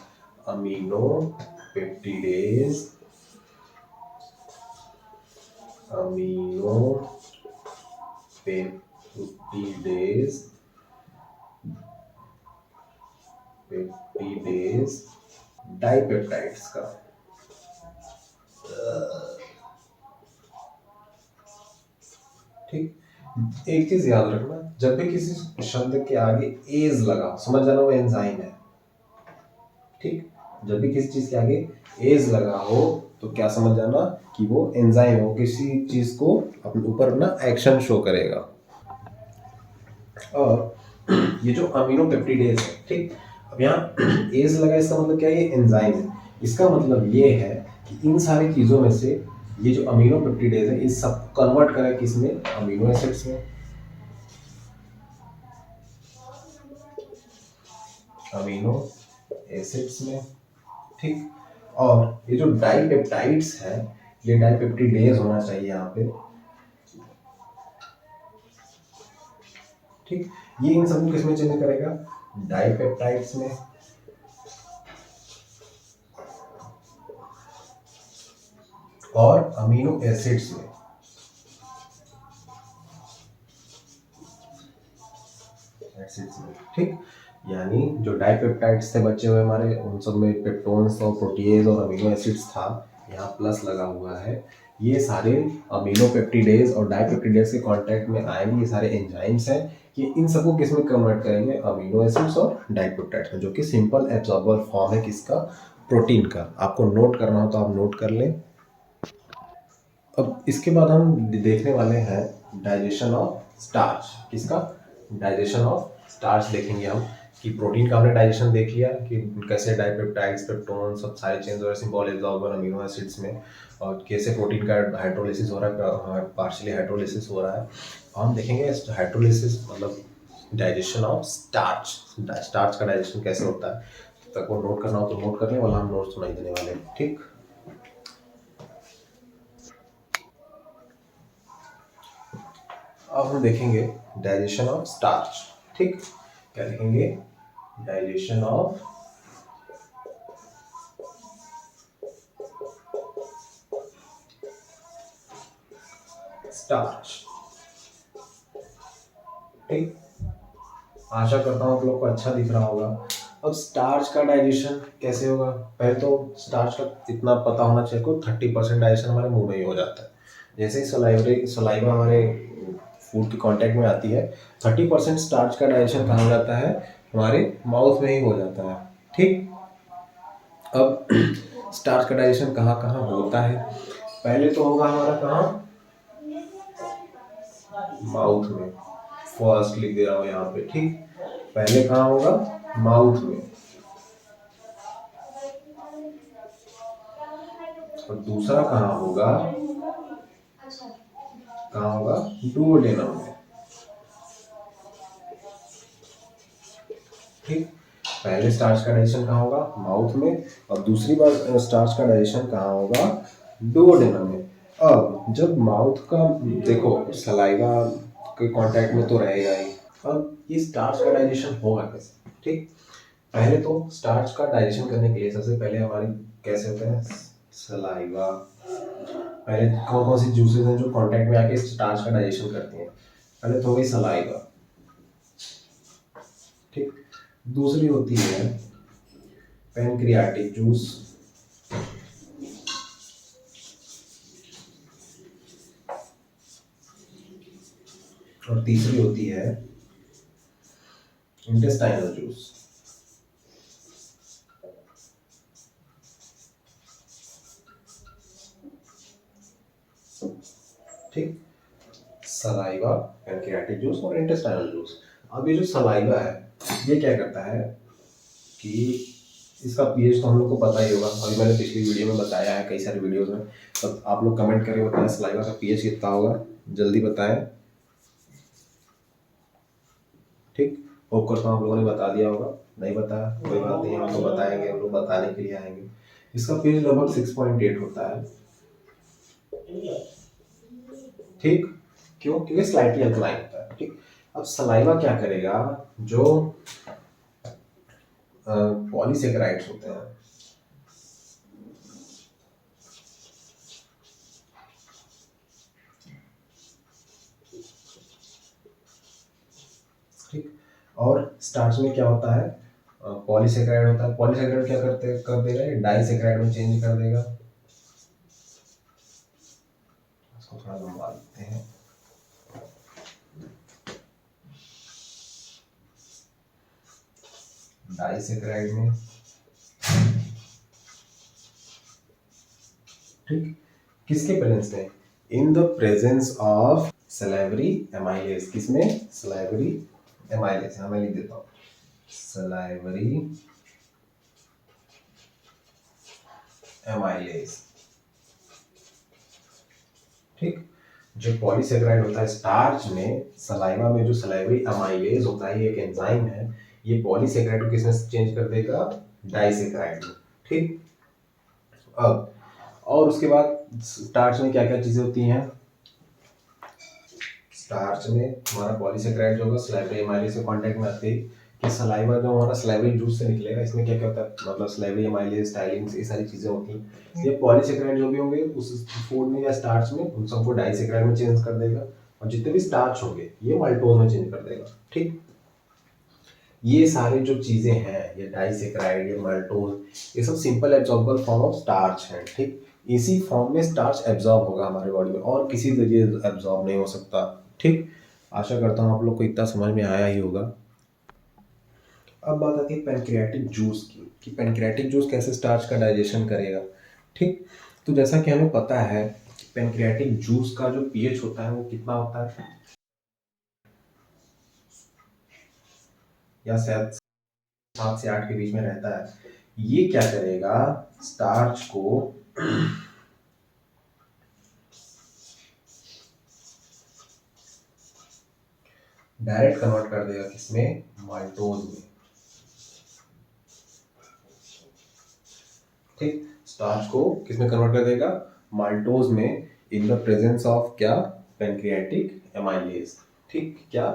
amino peptidase, amino peptidase, peptidase, dipeptides का। ठीक, एक चीज याद रखना, जब भी किसी शब्द के आगे एज लगा, समझ जाना वो एंजाइम है। ठीक, जब भी किसी चीज के आगे एज लगा हो तो क्या समझ जाना कि वो एंजाइम हो, किसी चीज को अपने ऊपर अपना एक्शन शो करेगा। और ये जो अमीनो पेप्टिडेज है, ठीक, अब यहाँ एज लगा, इसका मतलब क्या है, ये एंजाइम है। इसका मतलब ये है कि इन सारी चीजों में से ये जो अमीनो पेप्टिडेज है इस सब कन्वर्ट करें किसमें, अमीनो एसिड्स में, अमीनो एसिड्स में। ठीक, और ये जो डाइपेप्टाइड्स है, ये डाइपेप्टिडेज होना चाहिए यहाँ पे। ठीक, ये इन सबको किसमें चेंज करेगा, डाइपेप्टाइड्स में, और अमीनो एसिड्स में। एसिड्स में, ठीक, यानी जो डाइपेप्टाइड्स से बचे हुए हमारे, उन सब में पेप्टोन्स और प्रोटीएज और अमीनो एसिड्स था, यहाँ प्लस लगा हुआ है। ये सारे अमीनो पेप्टिडेज और डाइपेप्टिडेज के कांटेक्ट में आएंगे, ये सारे एंजाइम्स हैं, ये इन सबको किस में कन्वर्ट करेंगे, अमीनो एसिड्स और डाइपेप्टाइड्स में, जो कि सिंपल एब्जॉर्बल फॉर्म है किसका, प्रोटीन का। आपको नोट करना हो तो आप नोट कर लें। अब इसके बाद हम देखने वाले हैं डाइजेशन ऑफ स्टार्च। किसका, डाइजेशन ऑफ स्टार्च देखेंगे हम, कि प्रोटीन का हमने डाइजेशन देख लिया कि कैसे डाइपेप्टाइड्स, पेप्टोन सब सारे चेंज हो रहे हैं सिंपल एब्जॉर्बर अमीनो एसिड्स में, और कैसे प्रोटीन का हाइड्रोलिसिस हो रहा है, पार्शियली हाइड्रोलिसिस हो रहा है। हम देखेंगे हाइड्रोलिसिस मतलब डाइजेशन ऑफ स्टार्च, स्टार्च का डाइजेशन कैसे होता है। तक वो नोट करना हो तो नोट कर लें, वाला हम नोट सुनाई देने वाले हैं। ठीक, अब हम देखेंगे डाइजेशन ऑफ स्टार्च। ठीक, क्या देखेंगे, डाइजेशन ऑफ स्टार्च। ठीक, आशा करता हूँ आप लोग को अच्छा दिख रहा होगा। अब स्टार्च का डाइजेशन कैसे होगा? पहले तो स्टार्च का इतना पता होना चाहिए को 30% डाइजेशन हमारे मुंह में ही हो जाता है। जैसे ही सलाइवा हमारे फूड के कांटेक्ट में आती है, 30% स्टार्च का डाइजेशन कहाँ हो जाता है? हमारे माउथ में ही हो जाता है। ठीक। अब स्टार्च का डाइजेशन कहाँ कहाँ होता है? पहले तो होगा हमारा कहाँ? माउथ में। फर्स्ट लिख दे रहा हूँ यहाँ पे। ठीक। पहले कहाँ होगा? माउथ में। और दूसरा कहाँ होगा? कहाँ होगा? डुओडेनम में। ठीक। पहले स्टार्च का डाइजेशन कहाँ होगा? माउथ में। और दूसरी बार स्टार्च का डाइजेशन कहाँ होगा? डुओडेनम में। अब जब माउथ का, देखो सलाइवा के कांटेक्ट में तो रहेगा ही। अब ये स्टार्च का डाइजेशन होगा कैसे? ठीक। पहले तो स्टार्च का डाइजेशन करने के लिए सबसे पहले हमारी कैसे होता है? सलाइवा। पहले कौन कौन सी जूसेस हैं जो कांटेक्ट में आके स्टार्च का डाइजेशन करती हैं? पहले तो हो गई सलाइवा। ठीक। दूसरी होती है पैनक्रियाटिक जूस। और तीसरी होती है इंटेस्टाइनल जूस। ठीक। सलाइवा, पैनक्रियाटिक जूस और इंटेस्टाइनल जूस। अब ये जो सलाइवा है ये क्या करता है कि इसका पीएच तो हम लोग को पता ही होगा, अभी मैंने पिछली वीडियो में बताया है, कई सारे वीडियोस में। तब आप लोग कमेंट करके बताएं सलाइवा का पीएच कितना होगा, जल्दी बताएं। ठीक। होप करता हूँ आप लोगों ने बता दिया होगा। नहीं बताया कोई बात नहीं, हम लोग बताएंगे, हम लोग बताने के लिए आएंगे। इसका पीएच लगभग 6.8 होता है। ठीक। क्यों? क्योंकि स्लाइटली अल्कलाइन होता है। ठीक। अब सलाइवा क्या करेगा? जो पॉलीसेकेराइड्स होते हैं, ठीक। और स्टार्च में क्या होता है? पॉलीसेकेराइड होता है। पॉलीसेकेराइड क्या कर देगा? डाइसेकेराइड में चेंज कर देगा। इसको थोड़ा लंबा लिखते हैं। डाइसेकेराइड में। ठीक। किसके प्रेजेंस में? In the presence of salivary amylase. किसमें? Salivary amylase. मैं लिख देता हूँ सलाइवरी एमाइलेज। ठीक। जो पॉलीसेकेराइड होता है स्टार्च में, सलाइवा में जो सलाइवरी एमाइलेज होता है, ये एक एंजाइम है। ये पॉलीसेकेराइड को किसमें चेंज कर देगा? डाइसेकेराइड में। ठीक। अब और उसके बाद स्टार्च में क्या क्या चीजें होती हैं? स्टार्च में हमारा पॉलीसेकेराइड जो होगा सलाइवरी एमाइलेज के कांटेक्ट में आते ही कि सलाइवा जो हमारा सलाइवरी जूस से निकलेगा, इसमें क्या क्या होता है? मतलब सलाइवरी एमाइलेज, स्टाइलिंग, ये सारी चीजें होती हैं। ये पॉलीसेकेराइड जो भी होंगे उस फूड में या स्टार्च में, उन सबको डाइसेकेराइड में चेंज कर देगा। और जितने भी स्टार्च होंगे ये माल्टोज में चेंज कर देगा। ठीक। ये सारे जो चीजें हैं, ये डाइसेकेराइड, ये माल्टोज, ये सब simple absorbable form of starch है। ठीक। इसी फॉर्म में स्टार्च एब्जॉर्ब होगा हमारे बॉडी में, और किसी जरिए एब्जॉर्ब नहीं हो सकता। ठीक। आशा करता हूँ आप लोग को इतना समझ में आया ही होगा। अब बात आती है पैनक्रियाटिक जूस की, कि पैनक्रियाटिक जूस कैसे स्टार्च का डाइजेशन करेगा। ठीक। तो जैसा कि हमें पता है कि पैनक्रियाटिक जूस का जो पीएच होता है वो कितना होता है, या शायद 7 से 8 के बीच में रहता है। ये क्या करेगा? स्टार्च को डायरेक्ट कन्वर्ट कर देगा किसमें? माल्टोज में। ठीक। स्टार्च को किसमें कन्वर्ट कर देगा? माल्टोज में, इन द प्रेजेंस ऑफ क्या? Pancreatic amylase. ठीक। क्या?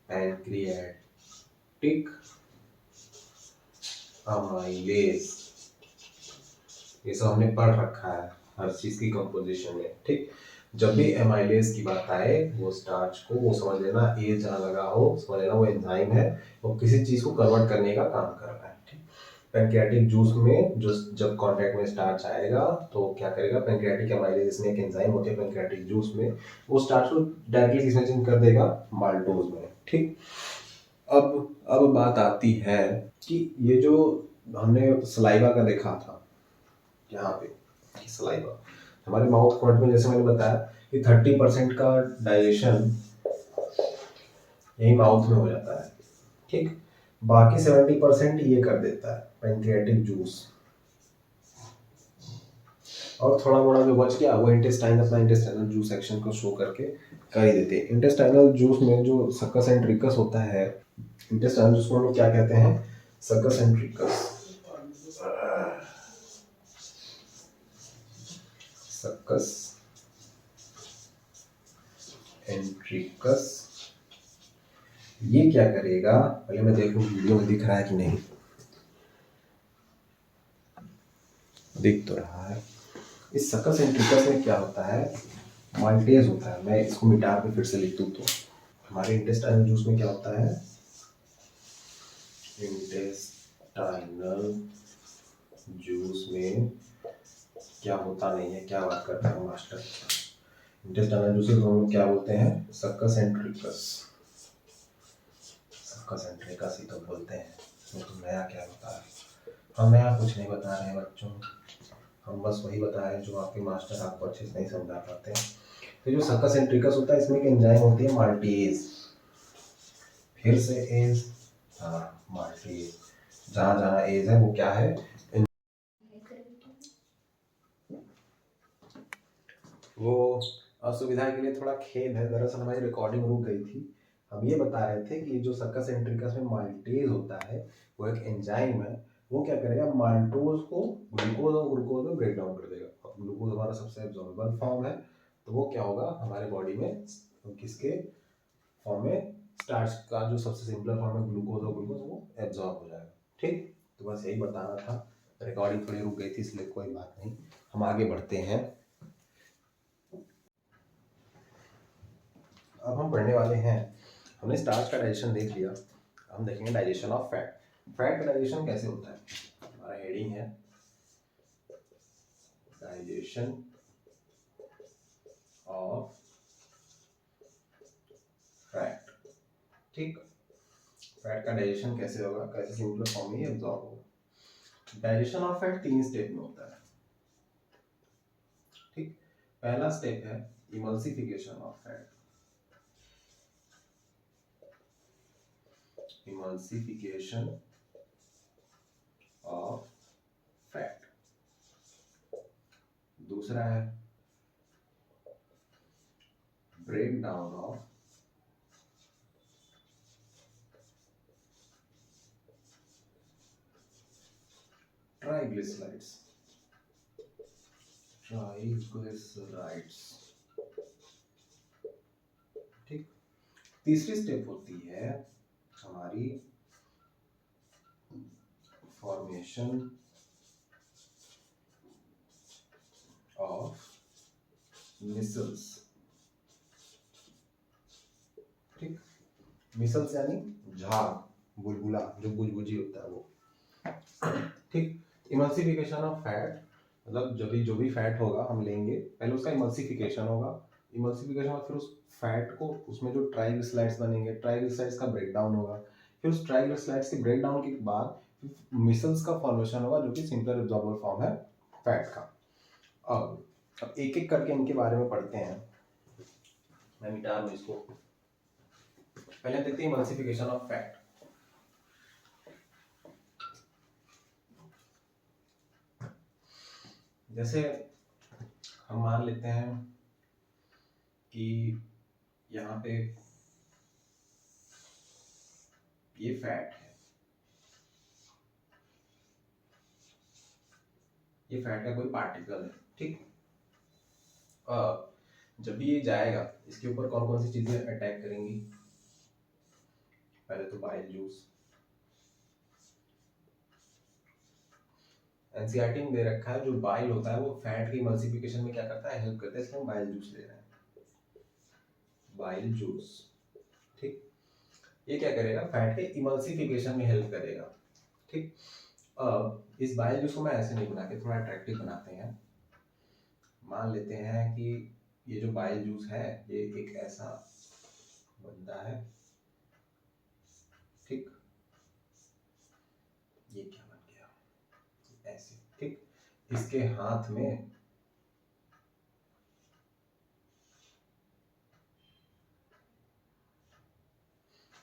Pancreatic amylase. ये सब हमने पढ़ रखा है हर चीज की कंपोजिशन में। ठीक। जब भी एमाइलेज की बात आए वो स्टार्च को वो समझ लेना, ए जहाँ लगा हो समझ लेना वो एंजाइम है, वो किसी चीज को कन्वर्ट करने का काम कर रहा है। ठीक, पैंक्रियाटिक जूस में जो जब कांटेक्ट में स्टार्च आएगा तो क्या करेगा, पैंक्रियाटिक एमाइलेज इसमें एक एंजाइम होती है पैंक्रियाटिक जूस में, वो स्टार्च को डायरेक्टली किसमें चेंज कर देगा, माल्टोज में। ठीक, अब बात आती है कि ये जो हमने सलाइवा का देखा था यहाँ पे कि सलाइवा हमारे माउथ पार्ट में, जैसे मैंने बताया कि 30% का डाइजेशन यही माउथ में हो जाता है। ठीक, बाकी 70% ये कर देता है पैंक्रियाटिक जूस, और थोड़ा मोड़ा जो बच गया वो इंटेस्टाइन अपना इंटेस्टाइनल जूस सेक्शन को शो करके कर ही देते हैं। इंटेस्टाइनल जूस में जो सक्कस एंट्रिकस होता है, इंटेस्टाइनल जूस को हम लोग क्या कहते हैं, सक्कस एंट्रिकस, सक्कस एंट्रिकस। ये क्या करेगा, पहले मैं देख लूं वीडियो में दिख रहा है कि नहीं, दिख तो रहा है। इस सक्कस एंट्रिकस में क्या होता है, माल्टेज होता है। मैं इसको मिटा के फिर से लिख दूं तो हमारे इंटेस्टाइनल जूस में क्या होता है, इंटेस्टाइनल जूस में क्या होता नहीं है, क्या बात करता है मास्टर, इंटेस्टाइनल जूस को हम लोग क्या बोलते हैं, सक्कस एंट्रिकस, सक्कस एंट्रिकस ही तो बोलते हैं। तो नया क्या बता रहे, हम नया कुछ नहीं बता रहे हैं बच्चों, हम बस वही बता रहे हैं जो आपके मास्टर आपको अच्छे से नहीं समझा पाते हैं। तो जो सक्कस एंट्रिकस होता है इसमें एक एंजाइम होती है माल्टेज, फिर से एज, हाँ माल्टेज, जहाँ जहाँ एज है वो क्या है, वो असुविधा के लिए थोड़ा खेद है, दरअसल हमारी रिकॉर्डिंग रुक गई थी। हम ये बता रहे थे कि जो सक्कस एंट्रिकस में माल्टेज होता है वो एक एंजाइम है, वो क्या करेगा, माल्टोज को ग्लूकोज और ग्लूकोज में ब्रेक डाउन कर देगा। अब ग्लूकोज हमारा सबसे एब्जॉर्बेबल फॉर्म है, तो वो क्या होगा हमारे बॉडी में किसके फॉर्म में, स्टार्च का जो सबसे सिंपल फॉर्म है ग्लूकोज और ग्लूकोज, वो एब्जॉर्ब हो जाएगा। ठीक, तो बस यही बताना था, रिकॉर्डिंग थोड़ी रुक गई थी इसलिए कोई बात नहीं, हम आगे बढ़ते हैं। अब हम पढ़ने वाले हैं, हमने स्टार्च का डाइजेशन देख लिया, हम देखेंगे डाइजेशन ऑफ फैट। फैट का डाइजेशन कैसे होता है, हमारा हेडिंग है डाइजेशन ऑफ फैट। ठीक, फैट का डाइजेशन कैसे होगा, कैसे सिंपल फॉर्म में एब्जॉर्ब होगा। डाइजेशन ऑफ फैट 3 स्टेप में होता है। ठीक, पहला स्टेप है emulsification of fat, emulsification of fat. दूसरा है break down of triglycerides, triglycerides. ठीक, तीसरी स्टेप होती है हमारी फॉर्मेशन ऑफ मिसल्स। ठीक, मिसल्स यानी झाग, बुलबुला जो बुजबुजी होता है वो। ठीक, इमल्सिफिकेशन ऑफ फैट मतलब जब भी जो भी फैट होगा हम लेंगे, पहले उसका इमल्सिफिकेशन होगा, इमल्सिफिकेशन और फिर उस फैट को उसमें जो ट्राइग्लिसराइड्स बनेंगे, ट्राइग्लिसराइड्स का ब्रेकडाउन होगा, फिर उस ट्राइग्लिसराइड्स के ब्रेकडाउन के बाद मिसल्स का फॉर्मेशन होगा जो कि सिंपल एब्जॉर्बल फॉर्म है फैट का। अब एक एक करके इनके बारे में पढ़ते हैं, मैं मिटा दूं इसको। पहले देखते हैं इमल्सिफिकेशन ऑफ फैट। जैसे हम मान लेते हैं कि यहाँ पे ये फैट है, ये फैट का कोई पार्टिकल है। ठीक, जब भी ये जाएगा इसके ऊपर कौन कौन सी चीजें अटैक करेंगी, पहले तो बाइल जूस, एनसीईआरटी में दे रखा है जो बाइल होता है वो फैट की इमल्सिफिकेशन में क्या करता है, हेल्प करता है, इसलिए हम बाइल जूस ले रहे हैं, बाइल जूस। ठीक, ये क्या करेगा, फैट के इमल्सिफिकेशन में हेल्प करेगा। ठीक, अब इस बाइल जूस को मैं ऐसे नहीं बना के थोड़ा अट्रैक्टिव बनाते हैं। मान लेते हैं कि ये जो बाइल जूस है ये एक ऐसा बंदा है। ठीक, ये क्या बन गया, ऐसे। ठीक, इसके हाथ में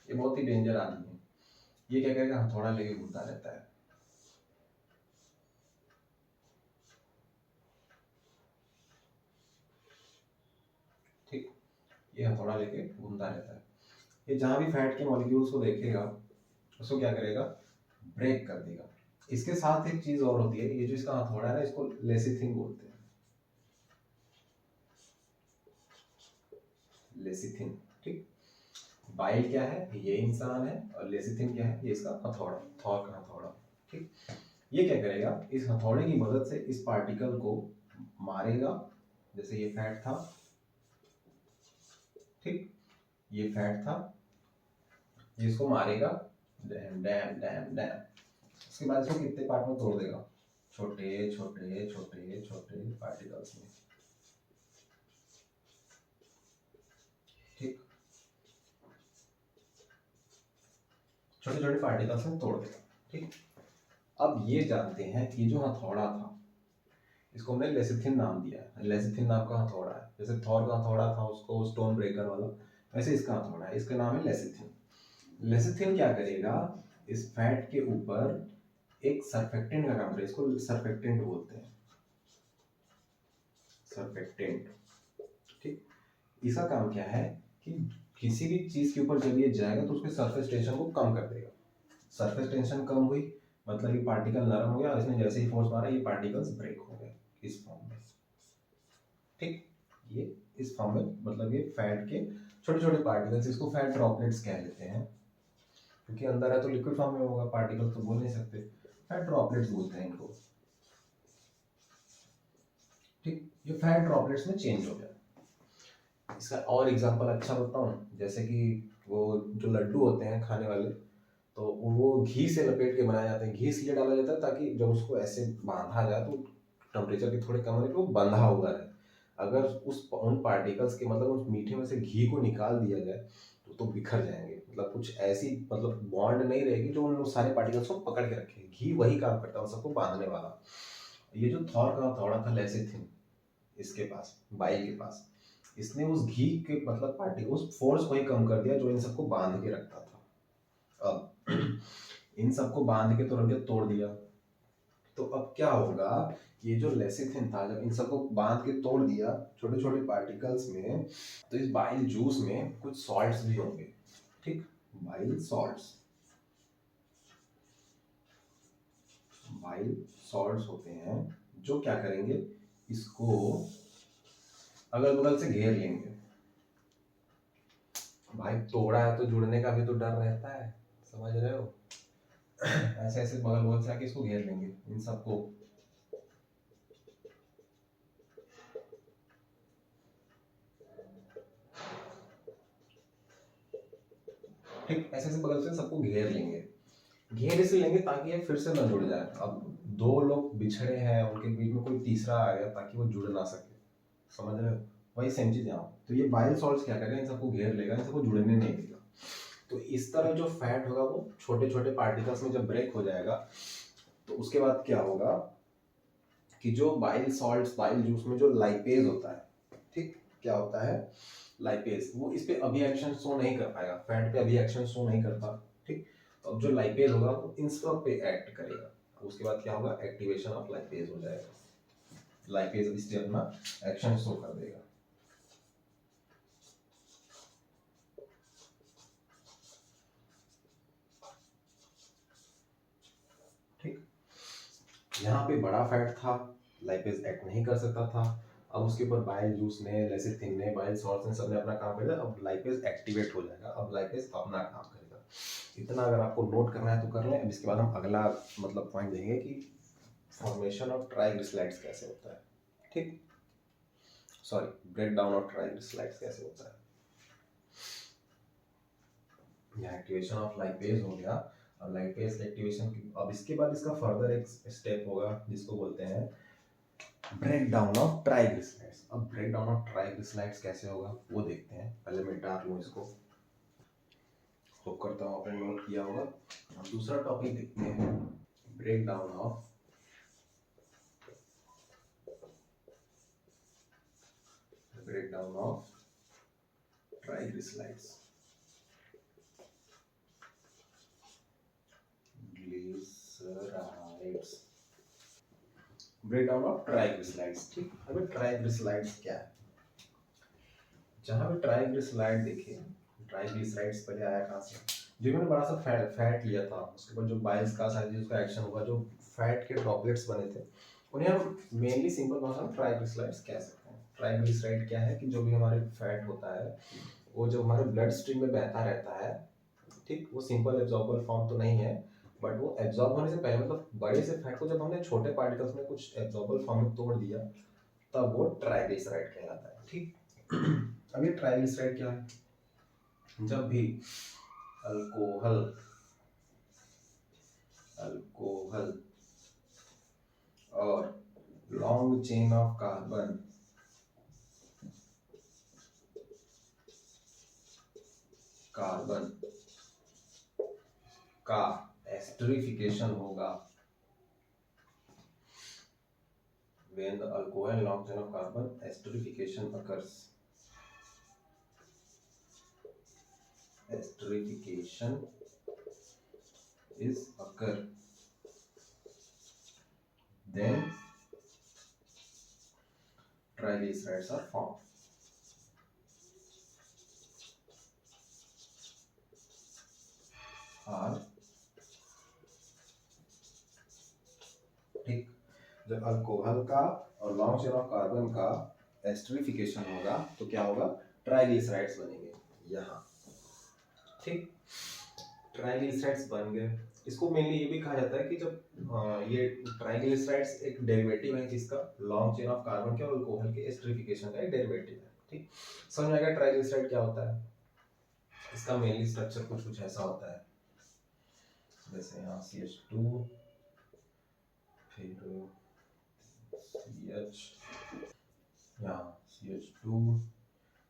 ये बहुत ही डेंजर आदमी है। ये क्या करेगा, हथौड़ा लेके घूमता रहता है। ठीक, ये हथौड़ा लेके घूमता रहता है। ये जहां भी फैट के मॉलिक्यूल्स को देखेगा उसको क्या करेगा, ब्रेक कर देगा। इसके साथ एक चीज और होती है, ये जो इसका हथौड़ा है ना, इसको लेसिथिन बोलते हैं, लेसिथिन। ठीक, बाइल क्या है, ये इंसान है, और लेसिथिन क्या है, ये इसका हथौड़ा, थॉर का हथौड़ा। ठीक, ये क्या करेगा, इस हथौड़े की मदद से इस पार्टिकल को मारेगा। जैसे ये फैट था, ठीक, ये फैट था, ये इसको मारेगा, डैम डैम डैम डैम। उसके बाद इसको कितने पार्ट में तोड़ देगा, छोटे छोटे छोटे छोटे पार्टिकल्स में। ठीक, छोटे छोटे पार्टिकल्स में तोड़ देगा। ठीक, अब ये जानते हैं कि ये जो हथौड़ा था इसको हमने लेसिथिन नाम दिया है, लेसिथिन नाम का हथौड़ा है। जैसे थॉर का हथौड़ा था उसको स्टोन ब्रेकर वाला, वैसे इसका हथौड़ा है, इसका नाम है लेसिथिन। लेसिथिन क्या करेगा, इस फैट के ऊपर एक सरफेक्टेंट का काम करेगा, इसको सरफेक्टेंट बोलते हैं, सरफेक्टेंट। ठीक, इसका काम क्या है कि किसी भी चीज के ऊपर जब ये जाएगा तो उसके सरफेस टेंशन को कम कर देगा। सरफेस टेंशन कम हुई मतलब ये पार्टिकल नरम हो गया, और इसने जैसे ही फोर्स मारा ये पार्टिकल्स ब्रेक हो गए इस फॉर्म में। ठीक, ये इस फॉर्म में, मतलब ये फैट के छोटे छोटे पार्टिकल्स, इसको फैट ड्रॉपलेट्स कह लेते हैं, क्योंकि अंदर है तो लिक्विड फॉर्म में होगा, पार्टिकल तो बोल नहीं सकते, फैट ड्रॉपलेट्स बोलते हैं इनको। ठीक, ये फैट ड्रॉपलेट्स में चेंज हो गया। इसका और एग्जांपल अच्छा बताऊं, जैसे कि वो जो लड्डू होते हैं खाने वाले, तो वो घी से लपेट के बनाए जाते हैं। घी इसलिए डाला जाता है ताकि जब उसको ऐसे बांधा जाए तो टेम्परेचर की थोड़ी कम होने पे वो बंधा हुआ रहे। अगर उस उन पार्टिकल्स के मतलब उस मीठे में से घी को निकाल दिया जाए तो बिखर जाएंगे, मतलब कुछ ऐसी मतलब बॉन्ड नहीं रहेगी जो उन सारे पार्टिकल्स को पकड़ के रखे। घी वही काम करता है उन सबको बांधने वाला। ये जो थॉर का हथौड़ा था लेसिथिन, इसके पास, बाइल के पास, इसने उस घी के मतलब पार्टी उस फोर्स को ही कम कर दिया जो इन सबको बांध के रखता था। अब इन सबको बांध के तो रख दिया, तोड़ दिया, तो अब क्या होगा, ये जो लेसिथिन था जब इन सबको बांध के तोड़ दिया छोटे छोटे पार्टिकल्स में, तो इस बाइल जूस में कुछ सॉल्ट्स भी होंगे। ठीक, बाइल सॉल्ट्स, बाइल सॉल्ट्स होते हैं जो क्या करेंगे, इसको अगल बगल से घेर लेंगे। भाई तोड़ा है तो जुड़ने का भी तो डर रहता है, समझ रहे हो। ऐसे ऐसे बगल बगल से आके इसको घेर लेंगे इन सबको। ठीक, ऐसे ऐसे बगल से सबको घेर लेंगे। घेर इसलिए लेंगे ताकि ये फिर से न जुड़ जाए। अब दो लोग बिछड़े हैं, उनके बीच में कोई तीसरा आ गया ताकि वो जुड़ ना सके, समझ रहे हो। वही सेम चीज यहाँ, तो ये बाइल सॉल्ट्स क्या करेगा, इन सबको घेर लेगा, इन सबको जुड़ने नहीं देगा। तो इस तरह जो फैट होगा वो छोटे छोटे पार्टिकल्स में जब ब्रेक हो जाएगा तो उसके बाद क्या होगा कि जो बाइल सॉल्ट्स, बाइल जूस में जो लाइपेज होता है, ठीक, क्या होता है लाइपेज, वो इस पे अभी एक्शन शो नहीं कर पाएगा, फैट पे अभी एक्शन शो नहीं करता। ठीक, तो अब जो लाइपेज होगा वो इन सब पे एक्ट करेगा, उसके बाद क्या होगा, एक्टिवेशन ऑफ लाइपेज हो जाएगा, लाइपेज इस पे अपना एक्शन शो कर देगा। ठीक, यहाँ पे बड़ा फैट था, लाइपेज एक्ट नहीं कर सकता था। अब उसके ऊपर बाइल जूस ने, लेसिथिन ने, बाइल सॉल्ट्स ने, सबने अपना काम कर दिया। अब लाइपेज एक्टिवेट हो जाएगा, अब लाइपेज अपना काम करेगा। इतना अगर आपको नोट करना है तो कर लें। अब इसके बाद हम अगला मतलब पॉइंट देंगे कि फॉर्मेशन ऑफ ट्राइग्लिसराइड्स कैसे होता है, ठीक, sorry, break down of triglycerides कैसे होता है। यहाँ एक्टिवेशन ऑफ लाइपेज हो गया, और लाइपेज एक्टिवेशन की अब इसके बाद इसका फर्दर एक स्टेप होगा जिसको बोलते हैं ब्रेक डाउन ऑफ ट्राइग्लिसराइड्स। अब ब्रेक डाउन ऑफ ट्राइग्लिसराइड्स कैसे होगा वो देखते हैं, पहले मैं डाल लूँ इसको, होप करता हूँ आपने नोट किया होगा। अब दूसरा टॉपिक देखते हैं, break down of triglycerides, glycerides, break down of triglycerides, ठीक। अब ट्राइग्लिसराइड्स क्या है, जहां पे ट्राइग्लिसराइड देखिए, ट्राइग्लिसराइड्स पहले आया कहाँ से, जो मैंने बड़ा सा फैट लिया था, उसके बाद जो बाइल्स का साइज उसका एक्शन हुआ, जो फैट के ड्रॉपलेट्स बने थे, उन्हें हम मेनली सिंपल भाषा में ट्राइग्लिसराइड्स कह सकते हैं। ट्राइग्लिसराइड क्या है कि जो भी हमारे फैट होता है वो जो हमारे ब्लड स्ट्रीम में बहता रहता है, ठीक, वो सिंपल एब्जॉर्बल फॉर्म तो नहीं है, बट वो एब्जॉर्ब होने से पहले, मतलब बड़े से फैट को जब हमने छोटे पार्टिकल्स में कुछ एब्जॉर्बल फॉर्म में तोड़ दिया, तब वो ट्राइग्लिसराइड कहलाता है, ठीक। अब ये ट्राइग्लिसराइड क्या है, जब भी अल्कोहल अल्कोहल और long chain of carbon carbon का एस्टरिफिकेशन होगा, when the alcohol and long chain of carbon esterification occurs, esterification is occur, then triglycerides are formed. ठीक, जब अल्कोहल का और लॉन्ग चेन ऑफ कार्बन का एस्टरिफिकेशन होगा तो क्या होगा, ट्राइग्लिसराइड्स बनेंगे यहाँ, ठीक। ट्राइग्लिसराइड्स बन गए, इसको मेनली ये भी कहा जाता है कि जब ये ट्राइग्लिसराइड्स एक डेरिवेटिव है जिसका लॉन्ग चेन ऑफ कार्बन के और अल्कोहल के एस्टरिफिकेशन का एक डेरिवेटिव है, ठीक। समझ में आएगा ट्राइग्लिसराइड क्या होता है, इसका मेनली स्ट्रक्चर कुछ कुछ ऐसा होता है, जैसे यहाँ CH2, फिर CH, यहाँ CH2,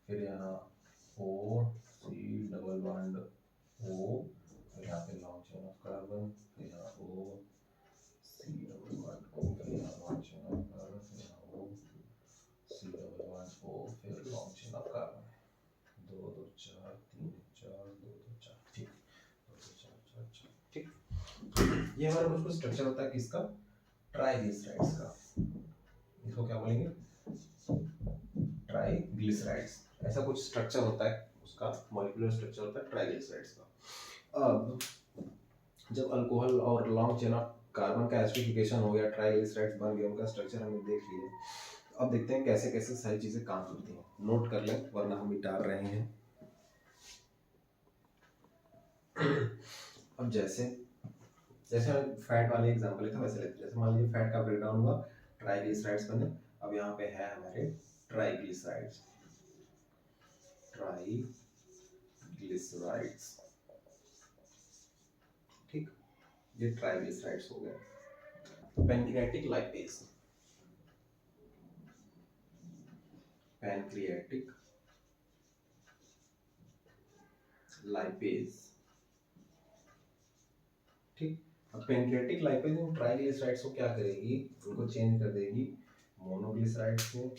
फिर यहाँ O, C double bond O, फिर यहाँ पे लॉन्ग चेन ऑफ कार्बन, फिर यहाँ O, C double bond O, फिर यहाँ लॉन्ग चेन ऑफ कार्बन, फिर यहाँ O, C double bond O, फिर लॉन्ग चेन ऑफ कार्बन, 2 2 4 3 4 2 2 4, ठीक, 2 2 4 4 4, ठीक। ये हमारा कुछ स्ट्रक्चर होता है किसका, ट्राइग्लिसराइड्स का, इसको क्या बोलेंगे, ट्राइग्लिसराइड्स, ऐसा कुछ स्ट्रक्चर होता है, उसका मॉलिक्यूलर स्ट्रक्चर होता है ट्राइग्लिसराइड्स का। अब जब अल्कोहल और लॉन्ग चेन ऑफ कार्बन का एस्टरिफिकेशन हो गया, ट्राइग्लिसराइड्स बन गए, उनका स्ट्रक्चर हमने देख लिया, अब देखते हैं कैसे कैसे सारी चीजें काम करती हैं, नोट कर लें वरना हम मिटा रहे हैं। अब जैसे जैसे फैट वाले एग्जांपल था वैसे लेते हैं, जैसे मान लीजिए फैट का ब्रेकडाउन हुआ, ट्राइग्लिसराइड्स बने, अब यहाँ पे है हमारे ट्राइग्लिसराइड्स, ठीक, ये ट्राइग्लिसराइड्स हो गए। पैनक्रियाटिक लाइपेज, पैनक्रियाटिक लाइपेज, ठीक। अब पैनक्रियाटिक लाइपेज इन ट्राइग्लिसराइड्स को क्या करेगी, उनको चेंज कर देगी मोनोग्लिसराइड्स में,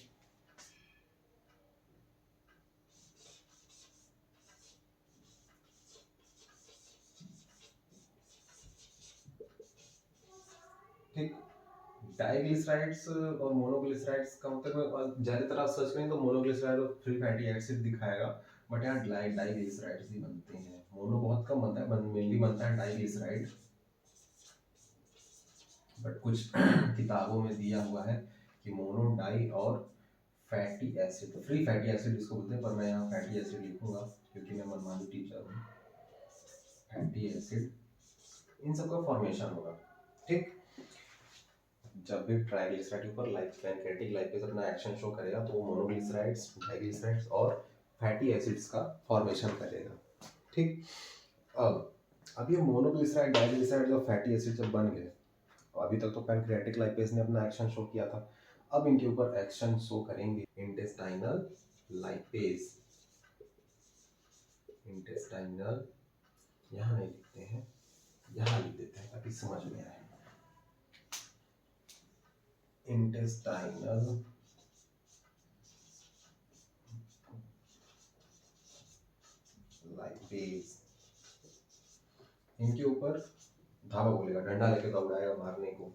ठीक। डाइग्लिसराइड्स और मोनोग्लिसराइड्स का मतलब ज्यादातर आप सर्च करें तो मोनोग्लिसराइड और फ्री फैटी एसिड दिखाएगा, बट यहाँ डाइग्लिसराइड्स ही बनते हैं, मोनो बहुत कम बनता है, मेनली बनता है डाइग्लिसराइड, बट कुछ किताबों में दिया हुआ है कि मोनो, डाई और fatty acid, free fatty acid इसको बोलते हैं, पर मैं यहाँ फैटी एसिड लिखूंगा क्योंकि मैं मनमानी टीचर हूँ। फैटी एसिड इन सबका फॉर्मेशन होगा, ठीक। जब भी ट्राइग्लिसराइड के ऊपर पैनक्रियाटिक लाइपेज अपना एक्शन शो करेगा तो वो मोनोग्लिसराइड्स, डाइग्लिसराइड्स और फैटी एसिड्स का फॉर्मेशन करेगा। ठीक। अब ये मोनोग्लिसराइड, डाइग्लिसराइड और फैटी एसिड जब बन गए, अभी तक तो पैनक्रियाटिक लाइपेज ने अपना एक्शन शो किया था, अब इनके ऊपर एक्शन शो करेंगे इंटेस्टाइनल लाइपेज। इंटेस्टाइनल यहाँ नहीं लिखते हैं, यहाँ लिख देते हैं ताकि समझ में आए। इंटेस्टाइनल लाइपेज, इनके ऊपर धावा बोलेगा, डंडा लेके दौड़ाएगा मारने को।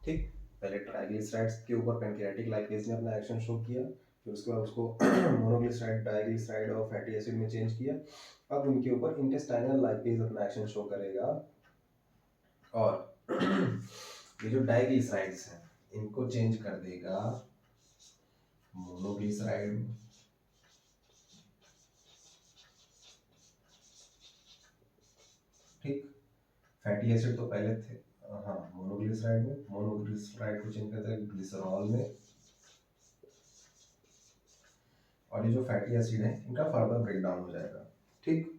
ठीक। पहले ट्राइग्लिसराइड्स के ऊपर पैनक्रियाटिक लाइपेज ने अपना एक्शन शो किया, फिर उसके बाद उसको मोनोग्लिसराइड, डाइग्लिसराइड और फैटी एसिड में चेंज किया। अब उनके ऊपर इंटेस्टाइनल लाइपेज अपना एक्शन शो करेगा, और ये जो डाइग्लिसराइड्स हैं इनको चेंज कर देगा मोनोग्लिसराइड। ठीक। फैटी एसिड तो पहले थे, हाँ, मोनोग्लिसराइड में, मोनोग्लिसराइड को चेंज कर देगा ग्लिसरॉल में, और ये जो फैटी एसिड है इनका फर्दर ब्रेकडाउन हो जाएगा। ठीक।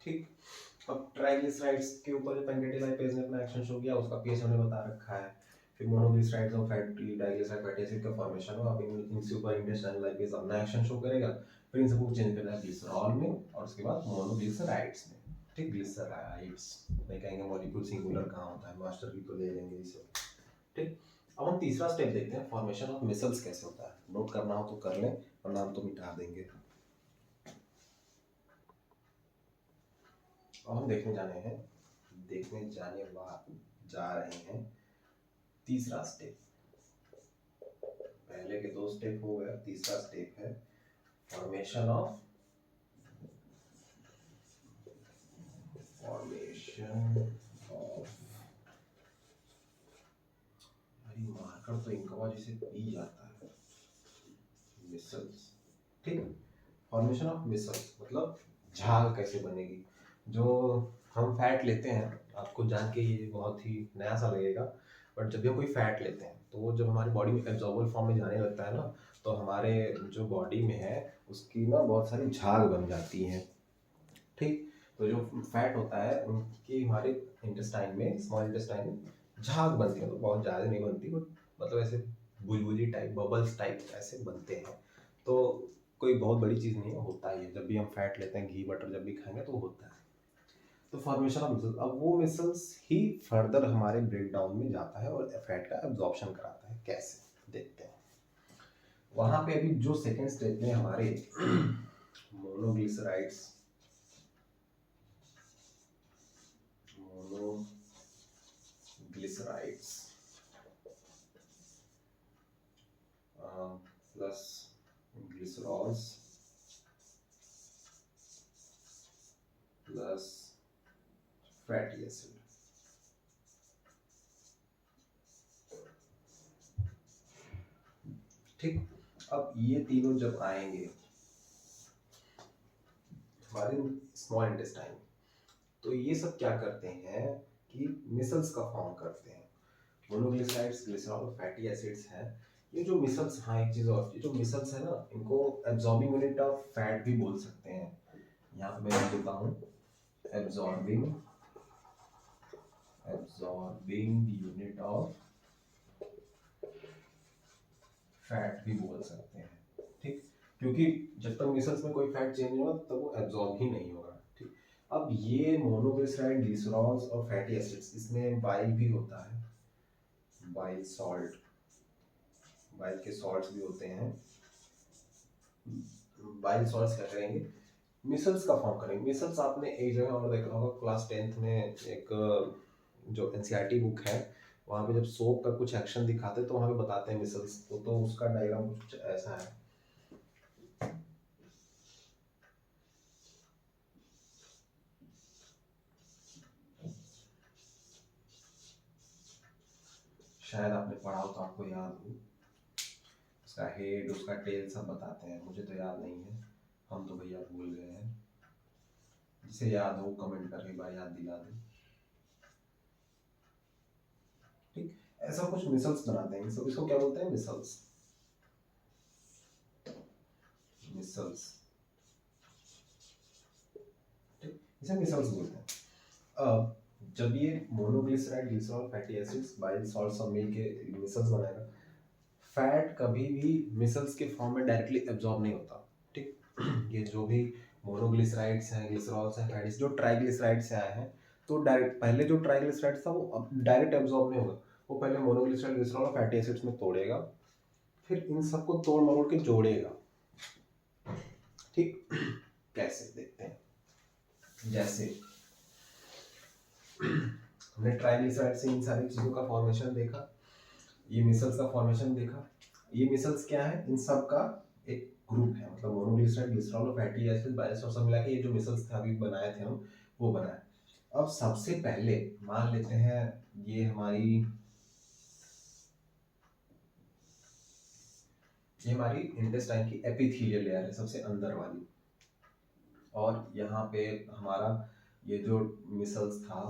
ठीक। अब ट्राइग्लिसराइड्स के ऊपर पैनक्रियाटिक लाइपेज ने अपना एक्शन शो किया, उसका पीएच हमने बता रखा है। फिर मोनोग्लिसराइड्स और फैटी डाइग्लिसराइड फैटी एसिड का फॉर्मेशन हुआ, अब इनके ऊपर इंटेस्टाइनल लाइपेज अपना एक्शन शो करेगा, फिर इन सबको चेंज करना है ग्लिसरॉल में, और उसके बाद मोनोग्लिसराइड्स में। ठीक। ग्लिसराइड्स नहीं कहेंगे, मॉलिक्यूल सिंगुलर कहाँ होता है, मास्टर की तो ले लेंगे इसे। ठीक। अब हम तीसरा स्टेप देखते हैं, फॉर्मेशन ऑफ मिसल्स कैसे होता है। नोट करना हो तो कर लें, वरना हम तो मिटा देंगे। और हम देखने जा रहे हैं तीसरा स्टेप। पहले के 2 स्टेप हो गए, तीसरा स्टेप है फॉर्मेशन ऑफ मार्कर तो इनका जिसे पी जाता है, मिसल्स। ठीक। फॉर्मेशन ऑफ मिसल्स मतलब झाग कैसे बनेगी। जो हम फैट लेते हैं, आपको जान के ये बहुत ही नया सा लगेगा, बट जब भी हम कोई फैट लेते हैं तो वो जब हमारी बॉडी में एब्जॉर्बल फॉर्म में जाने लगता है ना, तो हमारे जो बॉडी में है उसकी ना बहुत सारी झाग बन जाती हैं। ठीक। तो जो फैट होता है उनकी हमारे इंटेस्टाइन में, स्मॉल इंटेस्टाइन में झाग बनती है, तो बहुत ज़्यादा नहीं बनती, बट मतलब ऐसे बुलबुली टाइप, बबल्स टाइप ऐसे बनते हैं। तो कोई बहुत बड़ी चीज़ नहीं है, होता ही है, जब भी हम फैट लेते हैं, घी बटर जब भी खाएंगे तो होता है। तो फॉर्मेशन ऑफ मिसल्स, अब वो मिसल्स ही फर्दर हमारे ब्रेक डाउन में जाता है और फैट का एब्जॉर्प्शन कराता है। कैसे देखते हैं। वहां पे अभी जो सेकेंड स्टेप में हमारे monoglycerides plus glycerols plus fatty acid. ठीक। अब ये तीनों जब आएंगे हमारे स्मॉल इंटेस्टाइन, तो ये सब क्या करते हैं कि मिसल्स का फॉर्म करते हैं। मोनोग्लिसराइड्स, ग्लिसरॉल और फैटी एसिड्स हैं। ये जो मिसल्स, हाँ एक चीज़ और, ये जो मिसल्स है ना, इनको एब्जॉर्बिंग यूनिट ऑफ फैट भी बोल सकते हैं। यहाँ पे मैं लिख देता हूँ एब्जॉर्बिंग यूनिट ऑफ फैट भी बोल सकते हैं। ठीक। क्योंकि जब तक मिसल्स में कोई फैट चेंज नहीं होगा तब वो एब्जॉर्ब ही नहीं होगा। ठीक। अब ये मोनोग्लिसराइड, ग्लिसरॉल्स और फैटी एसिड्स, इसमें बाइल भी होता है, बाइल सॉल्ट, बाइल के सॉल्ट्स भी होते हैं। बाइल सॉल्ट्स क्या करेंगे, मिसल्स का फॉर्म करेंगे। मिसल्स आपने एक जगह और देखा होगा, क्लास 10th में एक जो एनसीईआरटी बुक है, वहाँ पे जब सोप का कुछ एक्शन दिखाते हैं तो वहाँ पे बताते हैं मिसल्स, तो उसका डायग्राम कुछ ऐसा है। शायद आपने पढ़ा हो तो आपको याद हो। उसका हेड, उसका टेल सब बताते हैं, मुझे तो याद नहीं है, हम तो भैया भूल गए हैं। जिसे याद हो कमेंट करके एक बार याद दिला दें। ठीक, ऐसा कुछ मिसल्स बनाते हैं, इसको क्या बोलते हैं, मिसल्स। मिसल्स, ठीक, इसे मिसल्स बोलते हैं। अब जब ये monoglyceride, glycerol, fatty acids, bile salt सब मिलके मिसल्स बनाएगा। फैट कभी भी मिसल्स के फॉर्म में डायरेक्टली एब्जॉर्ब नहीं होता। ठीक ये जो भी मोनोग्लिसराइड्स हैं, ग्लिसरॉल्स हैं, फैटीज जो ट्राइग्लिसराइड से आए हैं, तो डायरेक्ट पहले जो ट्राइग्लिसराइड था वो अब डायरेक्ट एब्जॉर्ब नहीं होगा। वो पहले मोनोग्लिसराइड, ग्लिसरॉल और फैटी एसिड्स में तोड़ेगा, फिर इन सबको तोड़ मरोड़ के जोड़ेगा। ठीक कैसे देखते हैं, जैसे हमने ट्राइग्लिसराइड से इन सारी चीजों का फॉर्मेशन देखा, ये मिसल्स का फॉर्मेशन देखा। ये मिसल्स क्या है, इन सब का एक ग्रुप है, मतलब मोनोग्लिसराइड, ग्लिसरॉल और फैटी एसिड, बाइल सॉल्ट सब मिला के ये जो मिसल्स थे अभी बनाए थे हम, वो बनाए। अब सबसे पहले मान लेते हैं ये हमारी इंटेस्टाइन की एपिथेलियल लेयर है, सबसे अंदर वाली। और यहाँ पे हमारा ये जो मिसल्स था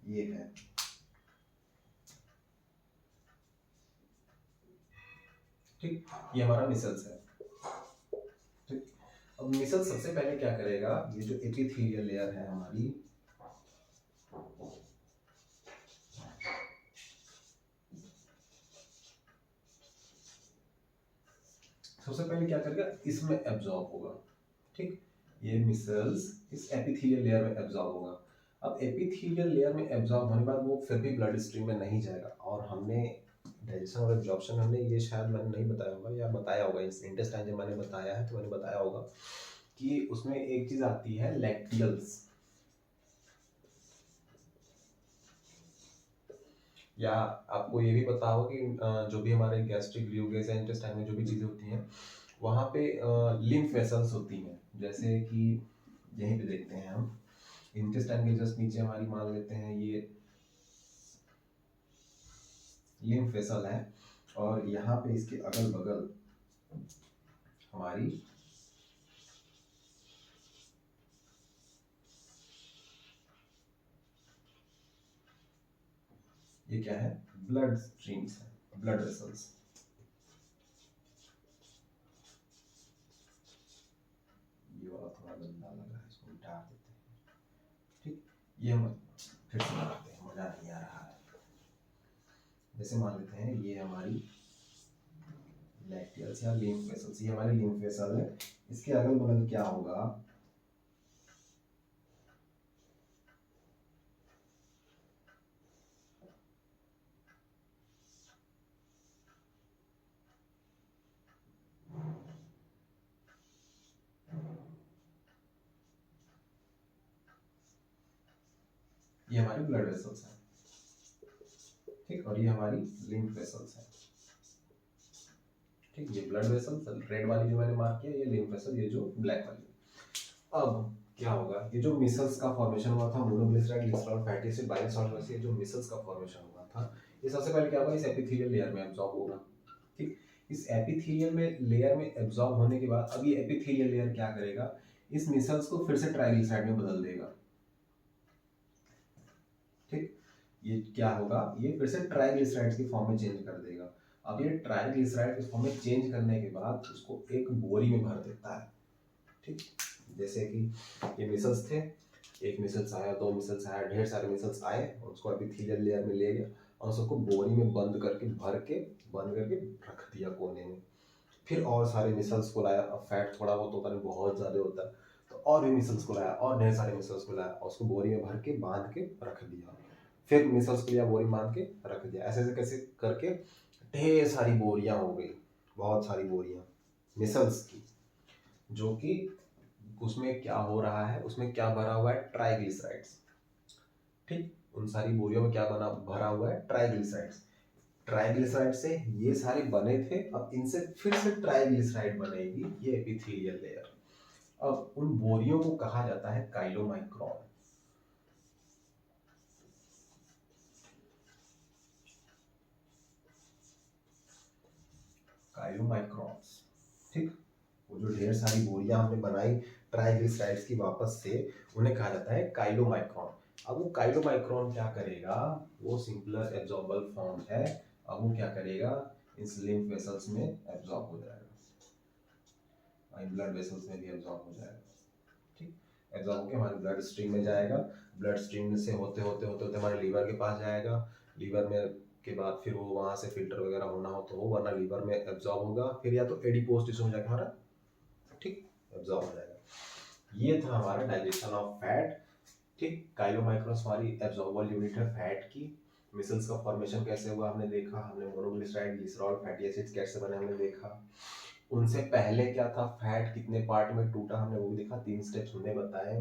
ये है। ठीक, ये हमारा मिसल्स है। ठीक, अब मिसल सबसे पहले क्या करेगा, ये जो एपिथेलियल लेयर है हमारी, सबसे पहले क्या करेगा, इसमें एब्जॉर्ब होगा। ठीक, ये मिसल्स इस एपिथेलियल लेयर में एब्जॉर्ब होगा। अब एपिथेलियल लेयर में एब्जॉर्ब होने के बाद वो फिर भी ब्लड स्ट्रीम में नहीं जाएगा। और हमने डाइजेशन और एब्जॉर्प्शन, हमने ये शायद मैंने नहीं बताया होगा या बताया होगा, इस इंटेस्टाइन जब मैंने बताया है तो मैंने बताया होगा कि उसमें एक चीज आती है लैक्टियल्स, या आपको ये भी पता होगा कि जो भी हमारे गैस्ट्रिक ल्यूगेस या इंटेस्टाइन में जो भी चीजें होती हैं वहाँ पे लिम्फ वेसल्स होती हैं। जैसे कि यहीं पे देखते हैं हम, इंटेस्टाइन के जस्ट नीचे हमारी मान लेते हैं ये लिम्फ वेसल है, और यहाँ पे इसके अगल बगल हमारी ये क्या है, ब्लड स्ट्रीम्स है, ब्लड वेसल्स। ये वाला थोड़ा गंदा लग रहा है, इसको मिटा देते हैं। ठीक, ये हम फिर से बनाते हैं, मजा नहीं आ रहा है। जैसे मान लेते हैं ये हमारी लैक्टियल्स या लिम्फ वेसल्स, ये हमारी लिम्फ वेसल है। इसके अगल बगल क्या होगा, ये हमारी ब्लड वेसल्स है। ठीक, और ये हमारी लिम्फ वेसल्स है। ठीक, ये ब्लड वेसल्स रेड वाली जो मैंने मार्क किया, ये लिम्फ वेसल, ये जो ब्लैक वाली। अब क्या होगा, ये जो मिसल्स का फॉर्मेशन हुआ था, monoglyceride, glycerol, fatty acid, bile salt से जो मिसल्स का फॉर्मेशन हुआ था, ये सबसे पहले क्या होगा, इस एपिथेलियल लेयर में एब्जॉर्ब होगा। ठीक, इस एपिथेलियल में लेयर में एब्जॉर्ब होने के बाद अब ये एपिथेलियल लेयर क्या करेगा, इस मिसल्स को फिर से ट्राइग्लिसराइड में बदल देगा। ठीक, ये क्या होगा, ये फिर से ट्राइग्लिसराइड की फॉर्म में चेंज कर देगा। अब ये ट्राइग्लिसराइड की फॉर्म में चेंज करने के बाद उसको एक बोरी में भर देता है। ठीक, जैसे कि ये मिसल्स थे, एक मिसल्स आया, दो मिसल्स आया, ढेर सारे मिसल्स आए, और उसको एपिथेलियल लेयर में ले गया और सबको बोरी में बंद करके बंद करके रख दिया कोने में। फिर और सारे मिसल्स को लाया, अब फैट थोड़ा बहुत होता है, बहुत ज़्यादा होता है, तो और भी मिसल्स को लाया, और ढेर सारे मिसल्स को लाया, और उसको बोरी में भर के बांध के रख दिया। फिर मिसल्स को लिया, बोरी बांध के रख दिया। ऐसे ऐसे कैसे करके ढेर सारी बोरियां हो गई, बहुत सारी बोरियां मिसल्स की, जो कि उसमें क्या हो रहा है, उसमें क्या भरा हुआ है, ट्राइग्लिसराइड्स। ठीक, उन सारी बोरियों में क्या बना भरा हुआ है, ट्राइग्लिसराइड्स। ट्राइग्लिसराइड से ये सारे बने थे, अब इनसे फिर से ट्राइग्लिसराइड बनेगी, ये एपिथेलियल लेयर। अब उन बोरियों को कहा जाता है काइलोमाइक्रॉन। काइलोमाइक्रॉन्स। ठीक, वो जो ढेर सारी बोरियां हमने बनाई ट्राइग्लिसराइड्स की वापस से, उन्हें कहा जाता है काइलोमाइक्रोन। अब वो काइलोमाइक्रोन क्या करेगा, वो सिंपलर एब्जॉर्बल फॉर्म है। अब वो क्या करेगा, इस लिम्फ वेसल्स में एब्जॉर्ब हो जाएगा, ब्लड वेसल्स में भी एब्जॉर्ब हो जाएगा। ठीक, एब्जॉर्ब होकर हमारे ब्लड स्ट्रीम में जाएगा, ब्लड स्ट्रीम से होते होते होते होते हमारे लीवर के पास जाएगा, लीवर में के बाद फिर वो वहाँ से फिल्टर वगैरह होना हो तो हो, वरना लीवर में एब्जॉर्ब होगा, फिर या तो एडिपोज टिश्यू में जाकर हमारा ठीक एब्जॉर्ब हो जाएगा। ये था हमारा डाइजेशन ऑफ फैट। ठीक, काइलोमाइक्रोस हमारी एब्जॉर्बल यूनिट है फैट की। मिसल्स का फॉर्मेशन कैसे हुआ हमने देखा, हमने मोनोग्लिसराइड, ग्लिसरॉल, फैटी एसिड्स कैसे बने हमने देखा। उनसे पहले क्या था, फैट कितने पार्ट में टूटा हमने वो भी देखा, 3 स्टेप्स हमने बताए।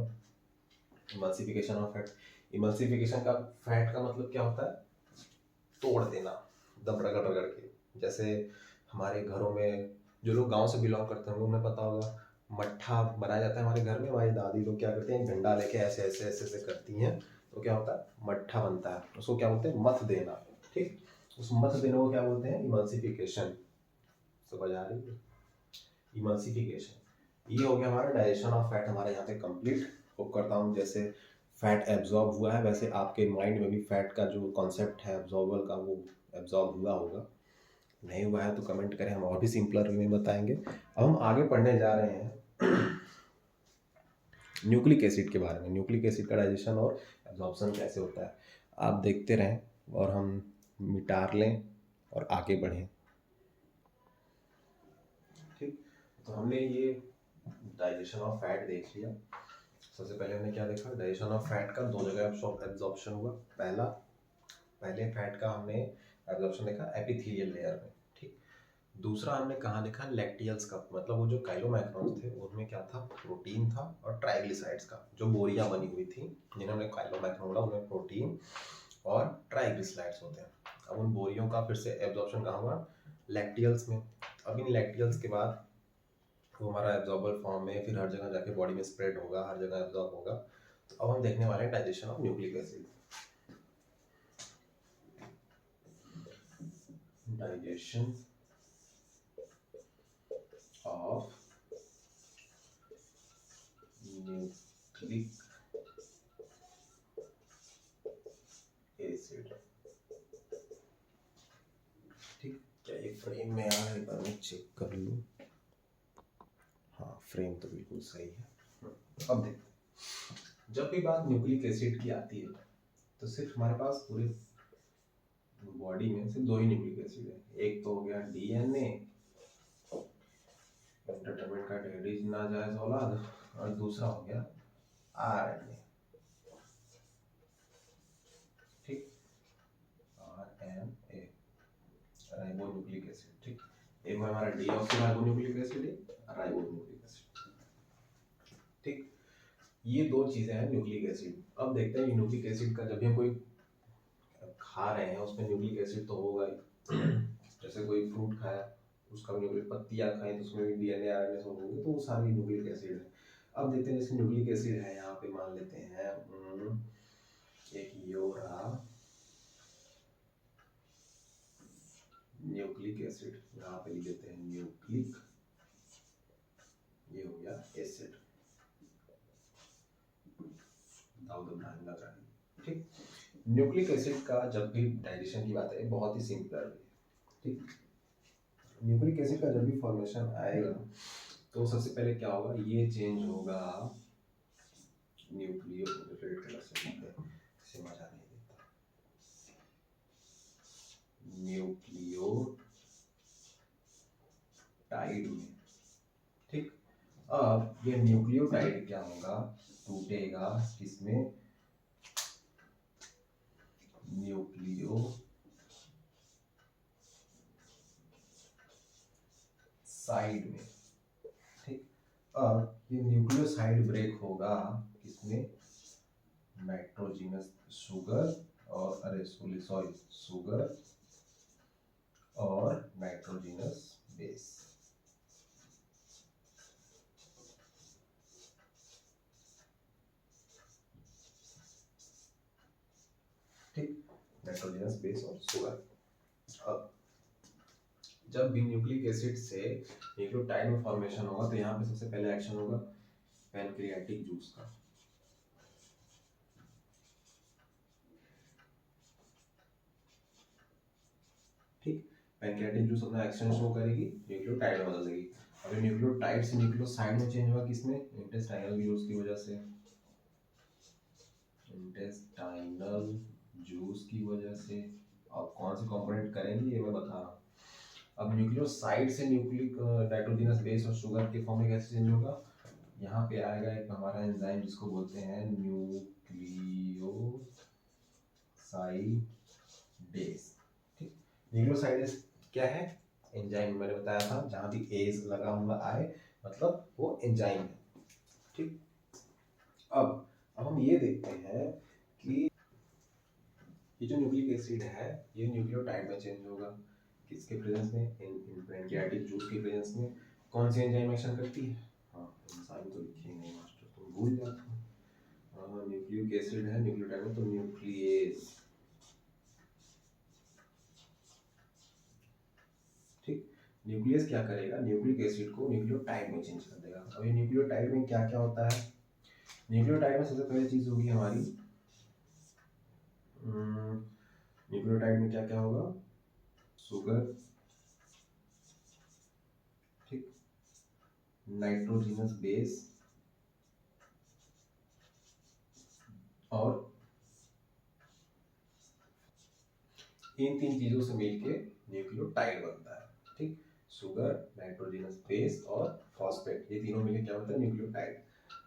इमल्सिफिकेशन ऑफ फैट, इमल्सिफिकेशन का फैट का मतलब क्या होता है, तोड़ देना, दब रगड़ रगड़ के। जैसे हमारे घरों में जो लोग गांव से बिलोंग करते होंगे उन्हें पता होगा, मट्ठा बनाया जाता है हमारे घर में, हमारी दादी लोग क्या करते हैं, डंडा लेके ऐसे ऐसे ऐसे ऐसे करती हैं, तो क्या होता है, मट्ठा बनता है, उसको क्या बोलते हैं, मथ देना। ठीक, उस मथ देने को क्या बोलते हैं, इमल्सिफिकेशन। समझ आ रही है, इमल्सिफिकेशन। ये हो गया हमारा डाइजेशन ऑफ फैट, हमारे यहाँ पे कंप्लीट। होप करता हूँ जैसे फैट एब्जॉर्ब हुआ है वैसे आपके माइंड में भी फैट का जो कॉन्सेप्ट है एब्जॉर्बल का वो एब्जॉर्ब हुआ होगा। नहीं हुआ है तो कमेंट करें, हम और भी सिंपलर वे में बताएंगे। अब हम आगे पढ़ने जा रहे हैं न्यूक्लिक एसिड के बारे में, न्यूक्लिक एसिड का डाइजेशन और एब्जॉर्प्शन कैसे होता है। आप देखते रहें और हम मिटार लें और आगे बढ़ें। ठीक, तो हमने ये डाइजेशन ऑफ फैट देख लिया। सबसे पहले हमने क्या देखा, डाइजेशन ऑफ फैट का 2 जगह एब्जॉर्प्शन हुआ। पहले फैट का हमने एब्जॉर्प्शन देखा एपिथेलियल लेयर में। ठीक, दूसरा हमने कहाँ देखा, लैक्टियल्स का, मतलब वो जो काइलोमैक्रोन्स थे उनमें क्या था, प्रोटीन था, और ट्राइग्लिसराइड्स का जो बोरियां बनी हुई थी जिन्हें हमने काइलोमैक्रोन बोला, उनमें प्रोटीन और ट्राइग्लिसराइड्स होते हैं। अब उन बोरियों का फिर से एब्जॉर्प्शन कहाँ हुआ, लैक्टियल्स में। अब इन लैक्टियल्स के बाद वो हमारा एब्जॉर्बल फॉर्म में फिर हर जगह जाके बॉडी में स्प्रेड होगा, हर जगह एब्जॉर्ब होगा। तो अब हम देखने वाले हैं digestion of nucleic acid. Digestion of nucleic acid. ठीक, क्या ये फ्रेम में आ रहा है, एक बार मैं चेक कर लूँ। हाँ, फ्रेम तो बिल्कुल सही है। अब देखते हैं, जब भी बात न्यूक्लिक एसिड की आती है तो सिर्फ हमारे पास पूरे बॉडी में सिर्फ 2 ही न्यूक्लिक एसिड है। एक तो हो गया डीएनए, इंटरमीडिएट का डेरिज नाजायज औलाद, और दूसरा हो गया आरएनए। ठीक, आरएनए, राइबोन्यूक्लिक एसिड। ठीक, एक है हमारा डीऑक्सीराइबोन्यूक्लिक एसिड, राइबोन्यूक्लिक एसिड। ठीक, ये 2 चीजें हैं न्यूक्लिक एसिड। अब देखते हैं न्यूक्लिक एसिड का, जब भी हम कोई खा रहे हैं उसमें न्यूक्लिक एसिड तो होगा ही। जैसे कोई फ्रूट खाया उसका न्यूक्लिक, पत्तियां खाई तो उसमें भी डीएनए आरएनए सब होंगे, तो वो सारी न्यूक्लिक एसिड है। अब देखते हैं, जैसे न्यूक्लिक एसिड है यहाँ पे, मान लेते हैं एक यो रहा न्यूक्लिक एसिड, यहाँ पे लिख देते हैं न्यूक्लिक, ये हो गया एसिड, दाऊद इब्राहिम लग रहा है। ठीक, न्यूक्लिक एसिड का जब भी डाइजेशन की बात है बहुत ही सिंपल है। ठीक, न्यूक्लिक एसिड का जब भी फॉर्मेशन आएगा तो सबसे पहले क्या होगा, ये चेंज होगा न्यूक्लियो, रेड कलर से लिखते हैं, इसे मजा नहीं देता, न्यूक्लियोटाइड में। ठीक, अब ये न्यूक्लियोटाइड क्या होगा, टूटेगा किसमें, न्यूक्लियो साइड में। ठीक, अब ये न्यूक्लियोसाइड ब्रेक होगा किसमें, नाइट्रोजिनस शुगर और, अरे सॉरी, शुगर और नाइट्रोजिनस बेस। ठीक, नाइट्रोजिनस बेस और शुगर। अब जब भी न्यूक्लिक एसिड से न्यूक्लियोटाइड में फॉर्मेशन होगा तो यहाँ पे सबसे पहले एक्शन होगा पैनक्रियाटिक जूस का। ठीक, पैनक्रियाटिक जूस अपना एक्शन शो करेगी, न्यूक्लियोटाइड में बदल देगी। अभी न्यूक्लियोटाइड से न्यूक्लियोसाइड में चेंज हुआ किसमें? इंटेस्टाइनल जूस की वजह से। इंटेस्टाइनल जूस की वजह से। अब कौन से कंपोनेंट करेंगे ये मैं बता रहा हूँ। अब न्यूक्लियोसाइड से न्यूक्लिक नाइट्रोजनस बेस और शुगर के फॉर्म में कैसे चेंज होगा? यहाँ पे आएगा एक हमारा एंजाइम जिसको बोलते हैं न्यूक्लियोसाइडेस। ठीक, न्यूक्लियोसाइडेस क्या है? एंजाइम। मैंने बताया था जहाँ भी एज लगा हुआ आए मतलब वो एंजाइम है। ठीक, अब हम ये देखते हैं कि ये जो न्यूक्लिक एसिड है ये न्यूक्लियोटाइड में चेंज होगा किसके प्रेजेंस में? इन पैनक्रियाटिक जूस के प्रेजेंस में। कौन सी एंजाइम एक्शन करती है? हाँ, एंजाइम तो लिखे नहीं मास्टर, तुम भूल जाते हो। न्यूक्लिक एसिड है न्यूक्लियोटाइड में तो न्यूक्लियेज। ठीक, न्यूक्लियस क्या करेगा? न्यूक्लिक एसिड को न्यूक्लियोटाइड में चेंज कर देगा। अब ये न्यूक्लियोटाइड में क्या क्या होता है? न्यूक्लियोटाइड में सबसे पहली चीज होगी हमारी न्यूक्लियोटाइड में क्या क्या होगा? शुगर, ठीक, नाइट्रोजनस बेस और इन तीन चीजों से मिलके न्यूक्लियोटाइड बनता है। ठीक, शुगर, नाइट्रोजनस बेस और फॉस्फेट, ये तीनों मिलके क्या बनता है? न्यूक्लियोटाइड।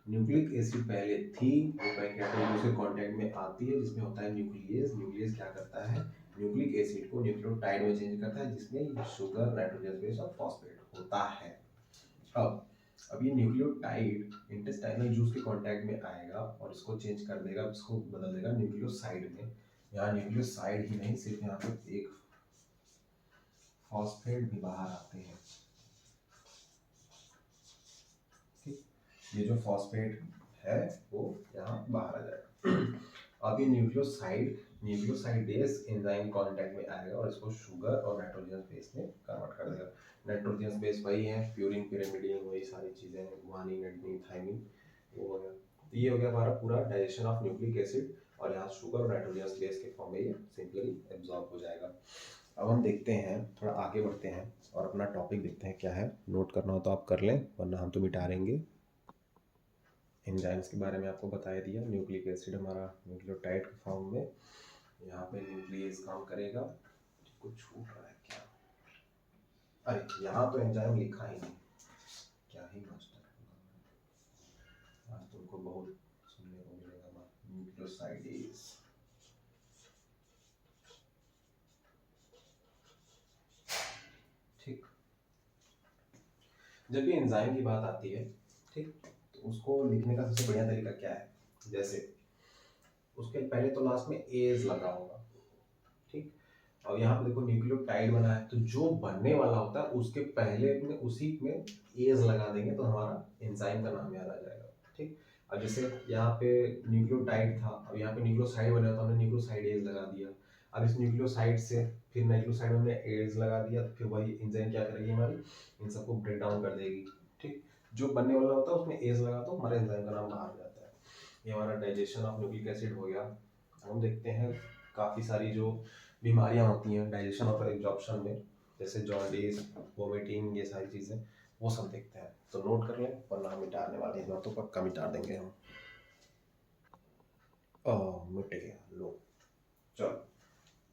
न्यूक्लिक एसिड पहले थी वो पैनक्रियाटिक के कांटेक्ट में आती है जिसमें होता है न्यूक्लियस। न्यूक्लियस क्या करता है? न्यूक्लिक एसिड को न्यूक्लियोटाइड में चेंज करता है जिसमें शुगर, नाइट्रोजनस बेस और फॉस्फेट होता है। अब ये न्यूक्लियोटाइड इंटेस्टाइनल जूस के कांटेक्ट में आएगा और इसको चेंज कर देगा, इसको बदल देगा न्यूक्लियोसाइड में। यहाँ न्यूक्लियोसाइड ही नहीं, सिर्फ यहाँ पे एक फॉस्फेट भी बाहर आते हैं। ठीक, ये जो फॉस्फेट है वो यहाँ बाहर आ जाएगा। अब ये न्यूक्लियोसाइडेस एंजाइम कांटेक्ट में आएगा और इसको शुगर और नाइट्रोजनस बेस में कन्वर्ट कर देगा। नाइट्रोजनस बेस वही है, प्यूरिन, पिरिमिडीन, वही सारी चीजें, गुआनिन, एडेनिन, थाइमिन, वो हो गया। तो ये हो गया हमारा पूरा डाइजेशन ऑफ न्यूक्लिक एसिड और यहाँ शुगर और नाइट्रोजनस बेस के फॉर्म में ये सिंपली एब्जॉर्ब हो जाएगा। अब हम देखते हैं, थोड़ा आगे बढ़ते हैं और अपना टॉपिक देखते हैं क्या है। नोट करना हो तो आप कर लें वरना हम तो मिटा देंगे। एंजाइम्स के बारे में आपको बताया दिया। न्यूक्लिक एसिड हमारा न्यूक्लियोटाइड के फॉर्म में, यहाँ पे न्यूक्लियस काम करेगा। कुछ छूट रहा है क्या? अरे यहाँ तो एंजाइम लिखा ही नहीं, क्या ही मास्टर, आज तुमको बहुत सुनने को मिलेगा। न्यूक्लियोसाइडेस, ठीक, जब भी एंजाइम की बात आती है, ठीक, तो उसको लिखने का सबसे बढ़िया तरीका क्या है? जैसे उसके पहले तो लास्ट में एज लगा होगा। ठीक, और यहाँ पे देखो न्यूक्लियोटाइड बना है तो जो बनने वाला होता है उसके पहले में उसी में एज लगा देंगे तो हमारा एंजाइम का नाम याद आ जाएगा। ठीक, अब जैसे यहाँ पे न्यूक्लियोटाइड था, अब यहाँ पे न्यूक्लियोसाइड बना तो हमने न्यूक्लियोसाइड एज लगा दिया। अब इस न्यूक्लियोसाइड से फिर नाइट्रोसाइड में एज लगा दिया तो फिर वही एंजाइम क्या करेगी? हमारी इन सबको ब्रेक डाउन कर देगी। ठीक, जो बनने वाला होता है उसमें एज लगा तो हमारे एंजाइम का नाम बाहर जाता है। ये हमारा डाइजेशन ऑफ न्यूक्लिक एसिड हो गया। हम देखते हैं काफ़ी सारी जो बीमारियां होती हैं डाइजेशन और एब्जॉर्प्शन में, जैसे जॉन्डिस, वोमिटिंग, ये सारी चीज़ें, वो सब देखते हैं। तो नोट कर लें वरना हम मिटाने वाले हैं, तो पक्का मिटा देंगे हम। मिट गया, लो। चलो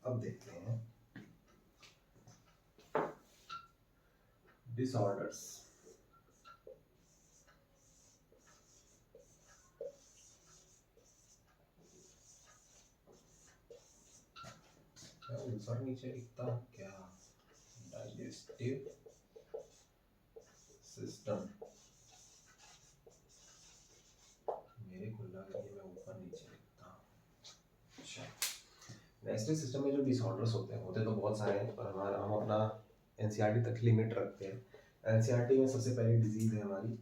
अब देखते हैं डिसऑर्डर्स। ऊपर नीचे लिखता हूँ क्या? डाइजेस्टिव सिस्टम, मेरे को लग रही है मैं ऊपर नीचे लिखता हूँ। अच्छा, डाइजेस्टिव सिस्टम में जो डिसऑर्डर्स होते तो बहुत सारे हैं, पर हमारा हम अपना एनसीईआरटी तक लिमिट रखते हैं। एनसीईआरटी में सबसे पहली डिजीज है हमारी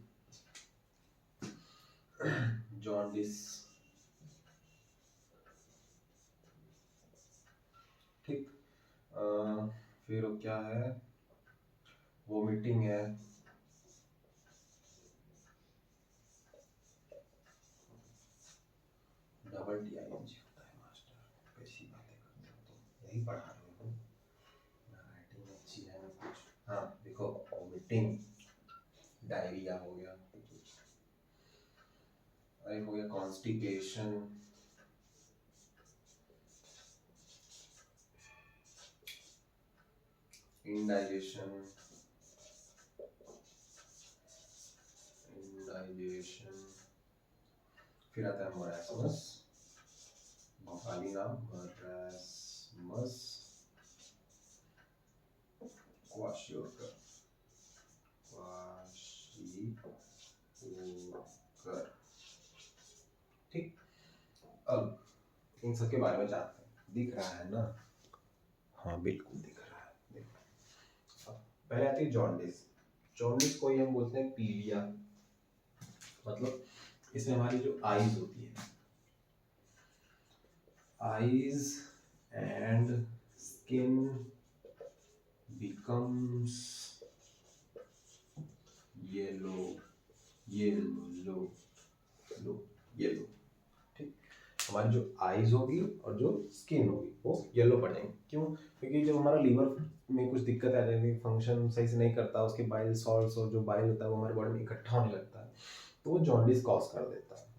जॉन्डिस। ठीक, फिर क्या है? वोमिटिंग है, डबल TING होता है मास्टर, कैसी बातें करते हो तुम, यही पढ़ा रहे हो ना, राइटिंग अच्छी है ना कुछ। हाँ देखो, वोमिटिंग, डायरिया हो गया, अरे हो गया कॉन्स्टिपेशन, इंडाइजेशन, फिर आता है मोरासमस, भोपाली नाम मोरासमस, क्वाशियोकर, ठीक। अब इन सब के बारे में जानते हैं, दिख रहा है ना? हाँ बिल्कुल दिख रहा है, देखो। अब पहले आती है जॉन्डिस। जॉन्डिस को ही हम बोलते हैं पीलिया, मतलब इसमें हमारी जो आईज होती है, eyes and skin becomes yellow, yellow, yellow, ठीक। हमारी जो आईज होगी और जो स्किन होगी वो येलो पड़ जाएंगी। क्यों? क्योंकि जब हमारा लीवर में कुछ दिक्कत आ जाएगी, फंक्शन सही से नहीं करता, उसके बाइल सॉल्ट्स और जो बाइल होता है वो हमारे बॉडी में इकट्ठा होने लगता है, तो वो जॉन्डिस कॉज कर देता है।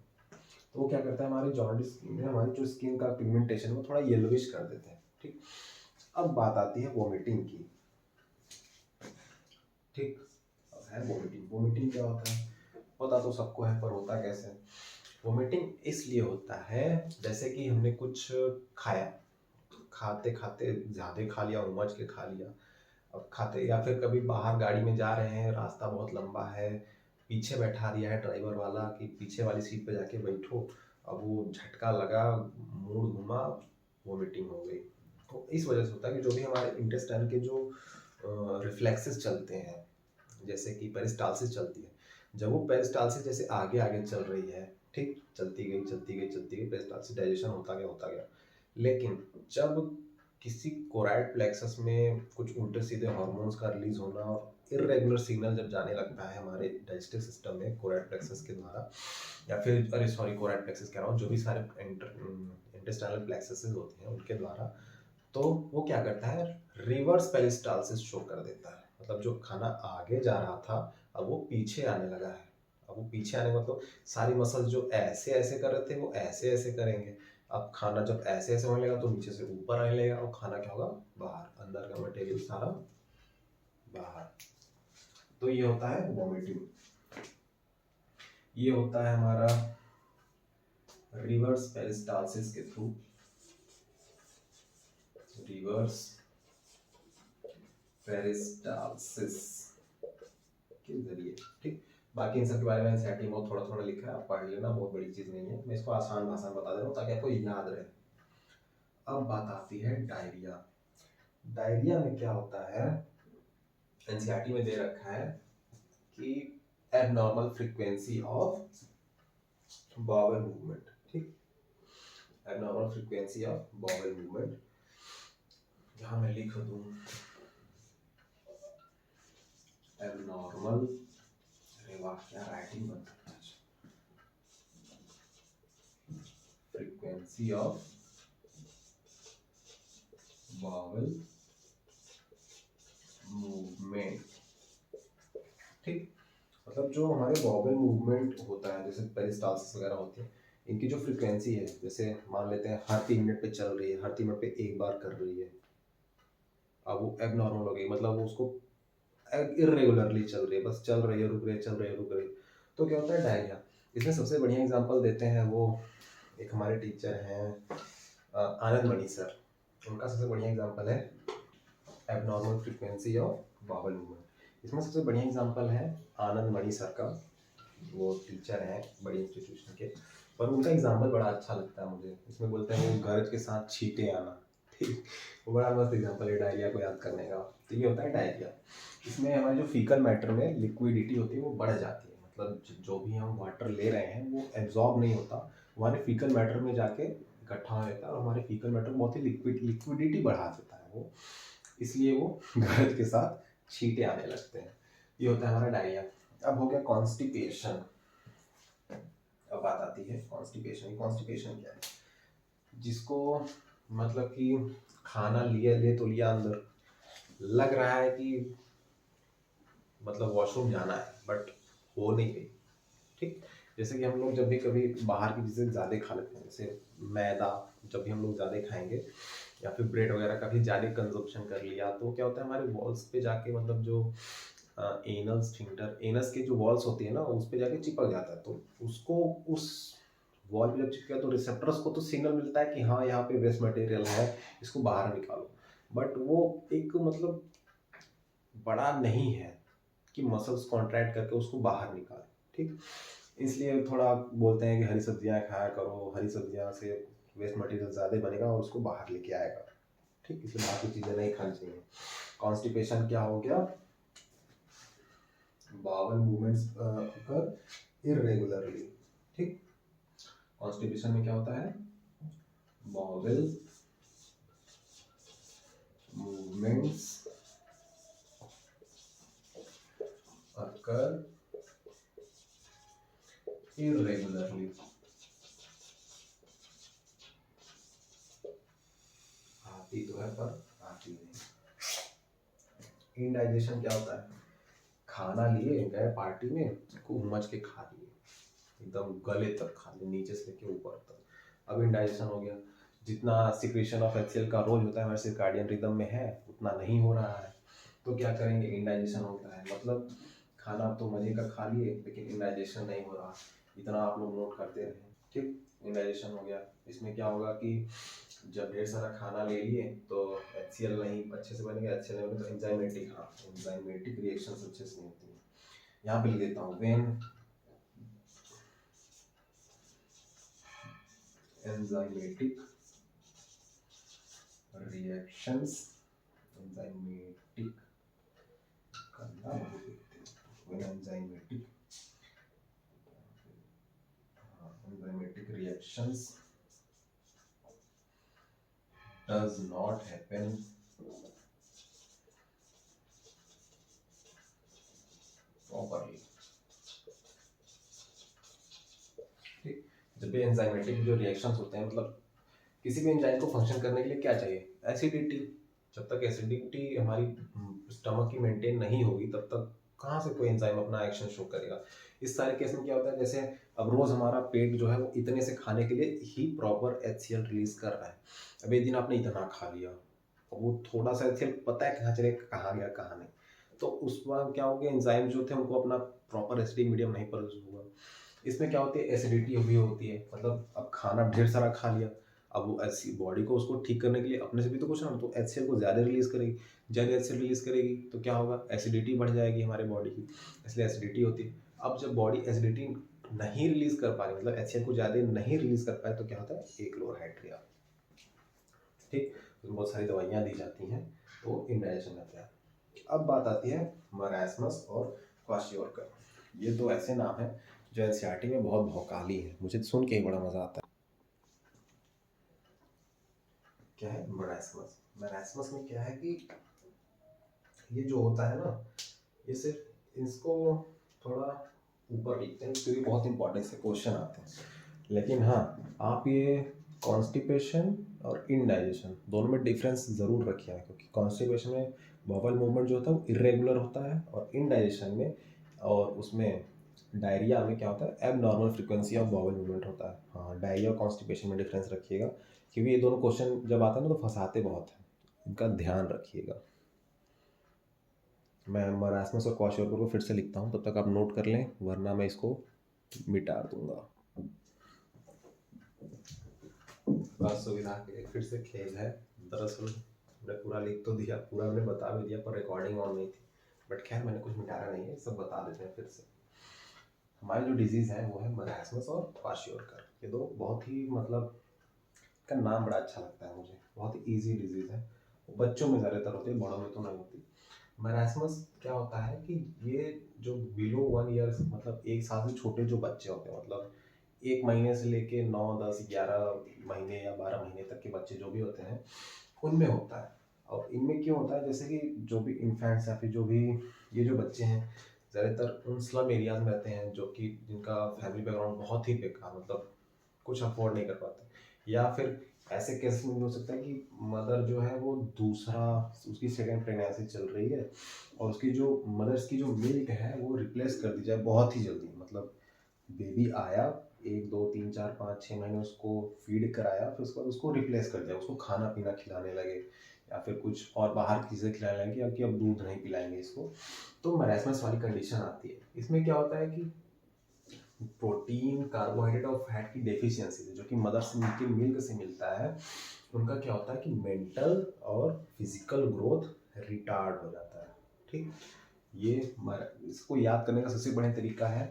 तो वो क्या करता है, हमारी जॉन्डिस में हमारी जो स्किन का पिगमेंटेशन वो थोड़ा येलोविश कर देते हैं, ठीक। अब बात आती है वोमिटिंग की, ठीक। अब है वोमिटिंग। वोमिटिंग क्या होता है पता तो सबको है, पर होता कैसे? वोमिटिंग इसलिए होता है जैसे कि हमने कुछ खाया, खाते खाते ज़्यादा खा लिया, उमच के खा लिया, अब खाते, या फिर कभी बाहर गाड़ी में जा रहे हैं, रास्ता बहुत लंबा है, पीछे बैठा दिया है ड्राइवर वाला कि पीछे वाली सीट पे जाके बैठो, अब वो झटका लगा, मूड घुमा, वोमिटिंग हो गई। तो इस वजह से होता है कि जो भी हमारे इंटेस्टाइन के जो रिफ्लेक्सेस चलते हैं, जैसे कि पेरिस्टालसिस चलती है, जब वो पेरिस्टालसिस जैसे आगे आगे चल रही है, ठीक, चलती गई चलती गई चलती गई, पेरिस्टालसिस डाइजेशन होता गया, लेकिन जब किसी कोराइड प्लेक्सस में कुछ उल्टे सीधे हार्मोन्स का रिलीज होना और इरेगुलर सिग्नल जब जाने लगता है हमारे डाइजेस्टिव सिस्टम में कोराइड प्लेक्सस के द्वारा, या फिर अरे सॉरी कोराइड प्लेक्सस कह रहा हूँ, जो भी सारे इंटेस्टाइनल प्लेक्सस होते हैं उनके द्वारा, तो वो क्या करता है, रिवर्स पेरिस्टालसिस शो कर देता है। मतलब जो खाना आगे जा रहा था अब वो पीछे आने लगा है। अब वो पीछे आने मतलब सारी मसल्स जो ऐसे ऐसे कर रहे थे वो ऐसे ऐसे करेंगे। अब खाना जब ऐसे ऐसे होने लगा तो नीचे से ऊपर आने लगेगा और खाना क्या होगा, बाहर, अंदर का मटेरियल सारा बाहर। तो ये होता है वोमिटिंग। ये होता है हमारा रिवर्स पेरिस्टालसिस के थ्रू, रिवर्स पेरिस्टालसिस के जरिए, ठीक। बाकी इन सब के बारे में एनसीईआरटी में थोड़ा थोड़ा लिखा है, आप पढ़ लेना, बहुत बड़ी चीज नहीं है, मैं इसको आसान भाषा में बता दे रहा हूँ ताकि आपको याद रहे। अब बात आती है डायरिया। डायरिया में क्या होता है, एनसीईआरटी में दे रखा है कि abnormal frequency of bowel movement, ठीक, abnormal frequency of bowel movement. जहां मैं लिख दूं एबनॉर्मल, अरे वाह क्या राइटिंग बनता है, फ्रीक्वेंसी ऑफ बाउल मूवमेंट, ठीक। मतलब जो हमारे बाउल मूवमेंट होता है, जैसे पेरिस्टालसिस वगैरह होती है, इनकी जो फ्रीक्वेंसी है, जैसे मान लेते हैं हर 3 मिनट पे चल रही है, हर 3 मिनट पे एक बार कर रही है, अब वो एबनॉर्मल हो गई, मतलब वो उसको इरेगुलरली चल रही है, बस चल रही है रुक रही है, चल रही है रुक रही है, तो क्या होता है डायरिया। इसमें सबसे बढ़िया एग्जांपल देते हैं वो एक हमारे टीचर हैं आनंद मणि सर, उनका सबसे बढ़िया एग्जांपल है abnormal frequency of bowel movement. इसमें सबसे बढ़िया एग्जांपल है आनंद मणि सर का, वो टीचर हैं बड़ी इंस्टीट्यूशन के, पर उनका एग्जांपल बड़ा अच्छा लगता है मुझे। इसमें बोलते हैं वो गरज के साथ छींटे आना, ठीक, वो बड़ा मस्त एग्जांपल है डायरिया को याद करने का। तो ये होता है डायरिया। इसमें हमारे जो फीकल मैटर में लिक्विडिटी होती है वो बढ़ जाती है, मतलब जो भी हम वाटर ले रहे हैं वो एब्जॉर्ब नहीं होता, हमारे फीकल मैटर में जाके इकट्ठा हो जाता है और हमारे फीकल मैटर बहुत ही लिक्विडिटी बढ़ा देता है वो, इसलिए वो गरज के साथ छींटे आने लगते हैं, ये होता है हमारा डायरिया। अब हो गया कॉन्स्टिपेशन। अब बात आती है कॉन्स्टिपेशन। कॉन्स्टिपेशन क्या है? जिसको मतलब कि खाना ले तो लिया अंदर, लग रहा है कि मतलब वॉशरूम जाना है बट हो नहीं गई। ठीक, जैसे कि हम लोग जब भी कभी बाहर की चीज़ें ज़्यादा खा लेते हैं, जैसे मैदा जब भी हम लोग ज़्यादा खाएंगे या फिर ब्रेड वगैरह का भी ज़्यादा कंजप्शन कर लिया, तो क्या होता है हमारे वॉल्स पे जाके, मतलब जो एनल स्फिंक्टर, एनस की जो वॉल्स होती है ना, उस पे जाके चिपक जाता है। तो उसको उस वॉल पे जब चिपका तो रिसेप्टर्स को तो सिग्नल मिलता है कि हाँ यहाँ पे वेस्ट मटेरियल है, इसको बाहर निकालो। बट वो एक मतलब बड़ा नहीं है कि मसल्स कॉन्ट्रैक्ट करके उसको बाहर निकाले। ठीक, इसलिए थोड़ा बोलते हैं कि हरी सब्जियां खाया करो, हरी सब्जियां से वेस्ट मटेरियल ज़्यादा बनेगा और उसको बाहर लेके आएगा। ठीक, इसलिए बाकी चीज़ें नहीं खानी चाहिए। कॉन्स्टिपेशन क्या हो गया? बावल मूवमेंट्स अकर इरेगुलरली। ठीक, कॉन्स्टिपेशन में क्या होता है? बावल मूवमेंट्स अकर इरेगुलरली। आती तो है पर आती नहीं। इंडाइजेशन क्या होता है? खाना लिए गए पार्टी में, खूब मच के खा लिए, एकदम गले तक खा लिए, नीचे से लेके ऊपर तक। अब इंडाइजेशन हो गया। जितना सिक्रेशन ऑफ एचसीएल का रोल होता है हमारे सर्कैडियन रिदम में है, उतना नहीं हो रहा है। तो क्या करेंगे? इंडाइजेशन होता है, मतलब खाना तो मजे का खा लिए लेकिन इंडाइजेशन नहीं हो रहा। इतना आप लोग नोट करते रहे। ठीक, इंडाइजेशन हो गया। इसमें क्या होगा कि जब ढेर सारा खाना ले लिए तो एचसीएल नहीं अच्छे से बनेगा, एचसीएल नहीं बनेगा तो एंजाइमेटिक रिएक्शन अच्छे से नहीं होती है। यहाँ पे लिख देता हूँ, व्हेन एंजाइमेटिक रिएक्शंस, एंजाइमेटिक करना when enzymatic reactions does not happen properly। ठीक, जब भी एंजाइमेटिक जो रिएक्शंस होते हैं, मतलब किसी भी एंजाइम को फंक्शन करने के लिए क्या चाहिए? एसिडिटी। जब तक एसिडिटी हमारी स्टमक की मेंटेन नहीं होगी तब तक कहाँ से कोई एंजाइम अपना एक्शन शो करेगा। इस सारे केस में क्या होता है, जैसे अब रोज हमारा पेट जो है वो इतने से खाने के लिए ही प्रॉपर एचसीएल रिलीज कर रहा है। अब एक दिन आपने इतना खा लिया, वो थोड़ा सा एचसीएल पता है कहाँ चले, कहाँ गया कहाँ नहीं, तो उस बार क्या हो गया, एंजाइम जो थे उनको अपना प्रॉपर एसिडिक मीडियम नहीं प्रोड्यूस हुआ। इसमें क्या होती है? एसिडिटी भी होती है, मतलब अब खाना ढेर सारा खा लिया, अब वो ऐसी बॉडी को उसको ठीक करने के लिए अपने से भी तो कुछ ना, तो एचसीएल को ज़्यादा रिलीज करेगी। ज़्यादा एचसीएल रिलीज करेगी तो क्या होगा? एसिडिटी बढ़ जाएगी हमारे बॉडी की, इसलिए एसिडिटी होती है। अब जब बॉडी एसिडिटी नहीं रिलीज कर पा रही, मतलब एचसीएल को ज़्यादा नहीं रिलीज कर पाए, तो क्या होता है? एक्लोरहाइड्रिया। ठीक, तो बहुत सारी दवाइयाँ दी जाती हैं तो इंडाइजेशन रहता है। अब बात आती है मरासमस और क्वाशियोरकर। ये दो ऐसे नाम हैं जो एनसीईआरटी में बहुत भौकाली है, मुझे सुन के ही बड़ा मजा आता है। क्या है मरासमस? मरासमस में क्या है कि ये जो होता है ना, ये सिर्फ इसको थोड़ा ऊपर लिखते हैं क्योंकि बहुत इंपॉर्टेंट से क्वेश्चन आते हैं। लेकिन हाँ, आप ये कॉन्स्टिपेशन और इनडाइजेशन दोनों में डिफरेंस ज़रूर रखिए, क्योंकि कॉन्स्टिपेशन में बॉवल मूवमेंट जो होता है वो इरेगुलर होता है, और इनडाइजेशन में और उसमें डायरिया में क्या होता है? एब normal frequency of bowel movement होता है। हाँ, डायरिया और कॉन्स्टिपेशन में डिफरेंस रखिएगा, क्योंकि ये दोनों क्वेश्चन जब आता है ना तो फंसाते बहुत हैं, इनका ध्यान रखिएगा। मैं मरासमस और क्वाशियोरकर को फिर से लिखता हूँ, तब तक आप नोट कर लें, वरना मैं इसको मिटा दूंगा। बस सुविधा के लिए फिर से खेल है। दरअसल मैंने पूरा लिख तो दिया, पूरा मैंने बता भी दिया, पर रिकॉर्डिंग ऑन नहीं थी। बट खैर, मैंने कुछ मिटाया नहीं है, सब बता देते हैं फिर से। हमारी जो डिजीज़ है वो है मरासमस और क्वाशियोरकर। ये दो बहुत ही, मतलब का नाम बड़ा अच्छा लगता है मुझे, बहुत ही ईजी डिजीज़ है। वो बच्चों में ज़्यादातर होती है, बड़ों में तो नहीं होती। मरासमस क्या होता है कि ये जो बिलो 1 ईयर, मतलब 1 साल से छोटे जो बच्चे होते हैं, मतलब 1 महीने से लेके 9, 10, 11 महीने या 12 महीने तक के बच्चे जो भी होते हैं, उनमें होता है। और इनमें क्यों होता है, जैसे कि जो भी इन्फेंट्स या फिर जो भी ये जो बच्चे हैं ज़्यादातर उन स्लम एरियाज में रहते हैं जो कि जिनका फैमिली बैकग्राउंड बहुत ही बेकार, मतलब कुछ अफोर्ड नहीं कर पाते, या फिर ऐसे केस में भी हो सकता है कि मदर जो है वो दूसरा उसकी सेकेंड प्रेगनेंसी चल रही है और उसकी जो मदर्स की जो मिल्क है वो रिप्लेस कर दी जाए बहुत ही जल्दी, मतलब बेबी आया 1 2 3 4 5 6 महीने उसको फीड कराया, फिर उसके बाद उसको रिप्लेस कर दिया, उसको खाना पीना खिलाने लगे या फिर कुछ और बाहर की चीज़ें खिलाने लगे, या कि अब दूध नहीं पिलाएंगे इसको, तो मरासमस वाली कंडीशन आती है। इसमें क्या होता है कि प्रोटीन कार्बोहाइड्रेट और फैट की डेफिशिएंसी जो कि मदर से मिल्क मिल्क से मिलता है, उनका क्या होता है कि मेंटल और फिजिकल ग्रोथ रिटार्ड हो जाता है। ठीक, ये इसको याद करने का सबसे बढ़िया तरीका है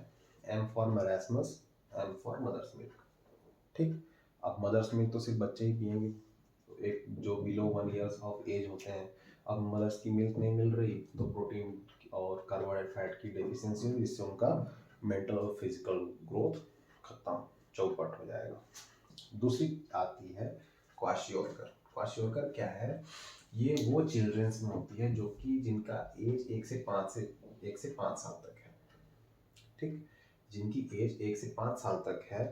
M for marasmus, M for mother's milk. ठीक, अब मदर्स मिल्क तो सिर्फ बच्चे ही पियेंगे, तो एक जो बिलो 1 ईयर्स ऑफ एज होते हैं, अब मदर्स की मिल्क नहीं मिल रही तो प्रोटीन और कार्बोहाइड्रेट फैट की डेफिशिएंसी होगी, जिससे उनका मेंटल और फिजिकल ग्रोथ खत्म, चौपट हो जाएगा। दूसरी आती है क्वाशियोरकर। क्वाशियोरकर क्या है, ये वो चिल्ड्रंस में होती है जो कि जिनका एज 1 से 5 साल तक है। ठीक, जिनकी एज 1 से 5 साल तक है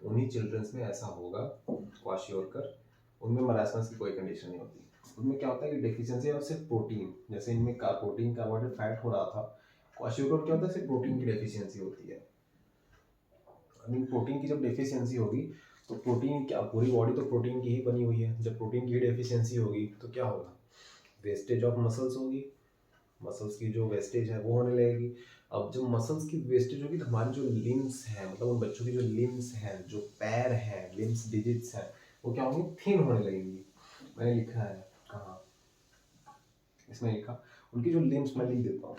उन्हीं चिल्ड्रंस में ऐसा होगा क्वाशियोरकर। उनमें मरासमस की कोई कंडीशन नहीं होती। उनमें क्या होता है कि डेफिशिएंसी और सिर्फ प्रोटीन, जैसे इनमें प्रोटीन कार्बोहाइड्रेट फैट हो रहा था, क्वाशियोरकर क्या होता है सिर्फ प्रोटीन की डेफिशिएंसी होती है। प्रोटीन की जब डेफिशिएंसी होगी तो प्रोटीन क्या, पूरी बॉडी तो प्रोटीन की ही बनी हुई है, जब प्रोटीन की डेफिशिएंसी होगी तो क्या होगा, वेस्टेज ऑफ मसल्स होगी, मसल्स की जो वेस्टेज है वो होने लगेगी। अब जब मसल्स की वेस्टेज होगी तो हमारी जो लिम्स हैं, मतलब उन बच्चों की जो लिम्स हैं, जो पैर हैं, लिम्स डिजिट्स हैं, वो क्या होंगी, थिन होने लगेंगी। मैंने लिखा है कहाँ, इसमें लिखा, उनकी जो लिम्स, मैं लिख देता हूँ,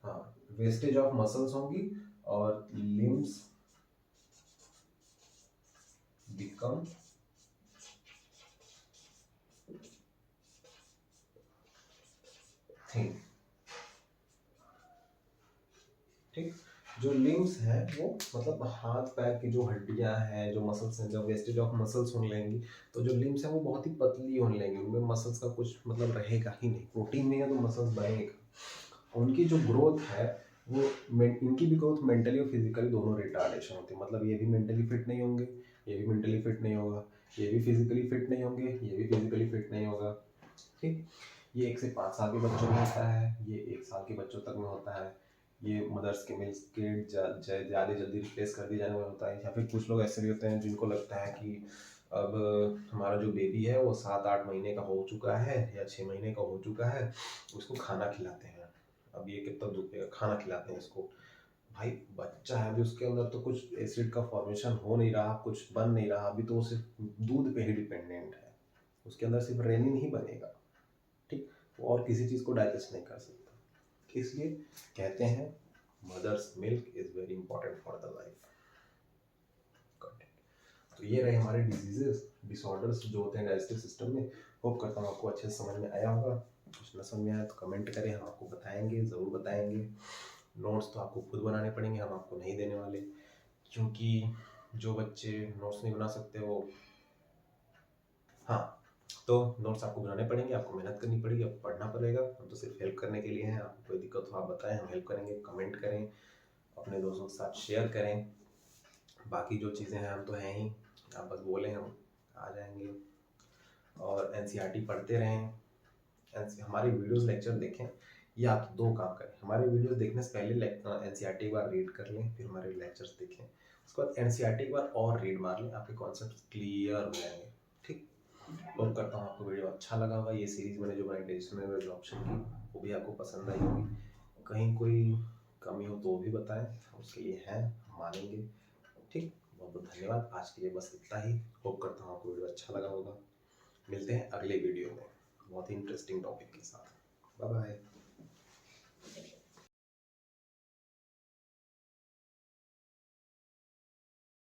हाँ, वेस्टेज ऑफ मसल्स होंगी और लिम्स बिकम थिन। ठीक, जो लिम्स है वो मतलब हाथ पैर की जो हड्डियां हैं, जो मसल्स हैं, जब वेस्टेज ऑफ मसल्स होने लगेंगी तो जो लिम्स है वो बहुत ही पतली होने लगेंगी, उनमें मसल्स का कुछ मतलब रहेगा ही नहीं, प्रोटीन नहीं है तो मसल्स बनेगा। उनकी जो ग्रोथ है वो इनकी भी ग्रोथ मेंटली और फिजिकली दोनों रिटार्डेशन होती है, मतलब ये भी मेंटली फिट नहीं होंगे, ये भी मेंटली फिट नहीं होगा, ये भी फिजिकली फिट नहीं होंगे, ये भी फिजिकली फिट नहीं होगा। ठीक, ये 1 से 5 साल के बच्चों में होता है, ये 1 साल के बच्चों तक में होता है, ये मदर्स के मिल्क के ज़्यादा जल्दी रिप्लेस कर दिए जाने में होता है, या फिर कुछ लोग ऐसे भी होते हैं जिनको लगता है कि अब हमारा जो बेबी है वो 7 8 महीने का हो चुका है या 6 महीने का हो चुका है, उसको खाना खिलाते हैं, अब ये कितना दूध पिएगा, खाना खिलाते हैं इसको। भाई बच्चा है अभी, उसके अंदर तो कुछ एसिड का फॉर्मेशन हो नहीं रहा, कुछ बन नहीं रहा, अभी तो वो सिर्फ दूध पे ही डिपेंडेंट है, उसके अंदर सिर्फ रेनिन ही बनेगा। ठीक, वो और किसी चीज़ को डाइजेस्ट नहीं कर सकता, इसलिए कहते हैं mother's milk is very important for the life. तो ये रहे हमारे डिजीजेस डिसऑर्डर्स जो होते हैं डाइजेस्टिव सिस्टम में। होप करता हूँ आपको अच्छे से समझ में आया होगा, कुछ न समझ में आया तो कमेंट करें, हम आपको बताएंगे, ज़रूर बताएंगे। नोट्स तो आपको खुद बनाने पड़ेंगे, हम आपको नहीं देने वाले, क्योंकि जो बच्चे नोट्स नहीं बना सकते वो, हाँ, तो नोट्स आपको बनाने पड़ेंगे, आपको मेहनत करनी पड़ेगी, आपको पढ़ना पड़ेगा, हम तो सिर्फ हेल्प करने के लिए हैं। आपको कोई दिक्कत हो आप बताएं, हम हेल्प करेंगे, कमेंट करें, अपने दोस्तों के साथ शेयर करें। बाकी जो चीज़ें हैं हम तो हैं ही, आप बस बोलें हम आ जाएंगे। और एनसीईआरटी पढ़ते रहें, हमारे वीडियोस लेक्चर देखें, या तो दो काम करें, हमारे वीडियोस देखने से पहले एनसीईआरटी एक बार रीड कर लें, फिर हमारे लेक्चर्स देखें, उसके बाद एनसीईआरटी एक बार और रीड मार लें, आपके कॉन्सेप्ट क्लियर हो जाएंगे। ठीक, होप करता हूँ आपको वीडियो अच्छा लगा होगा, ये सीरीज मैंने जो बनाई डाइजेशन में जो ऑप्शन की वो भी आपको पसंद आई होगी, कहीं कोई कमी हो तो भी बताएं, हम उसके लिए हैं, हम मानेंगे। ठीक, बहुत बहुत धन्यवाद, आज के लिए बस इतना ही। होप करता हूँ आपको वीडियो अच्छा लगा होगा, मिलते हैं अगले वीडियो में बहुत ही इंटरेस्टिंग टॉपिक के साथ। Bye bye.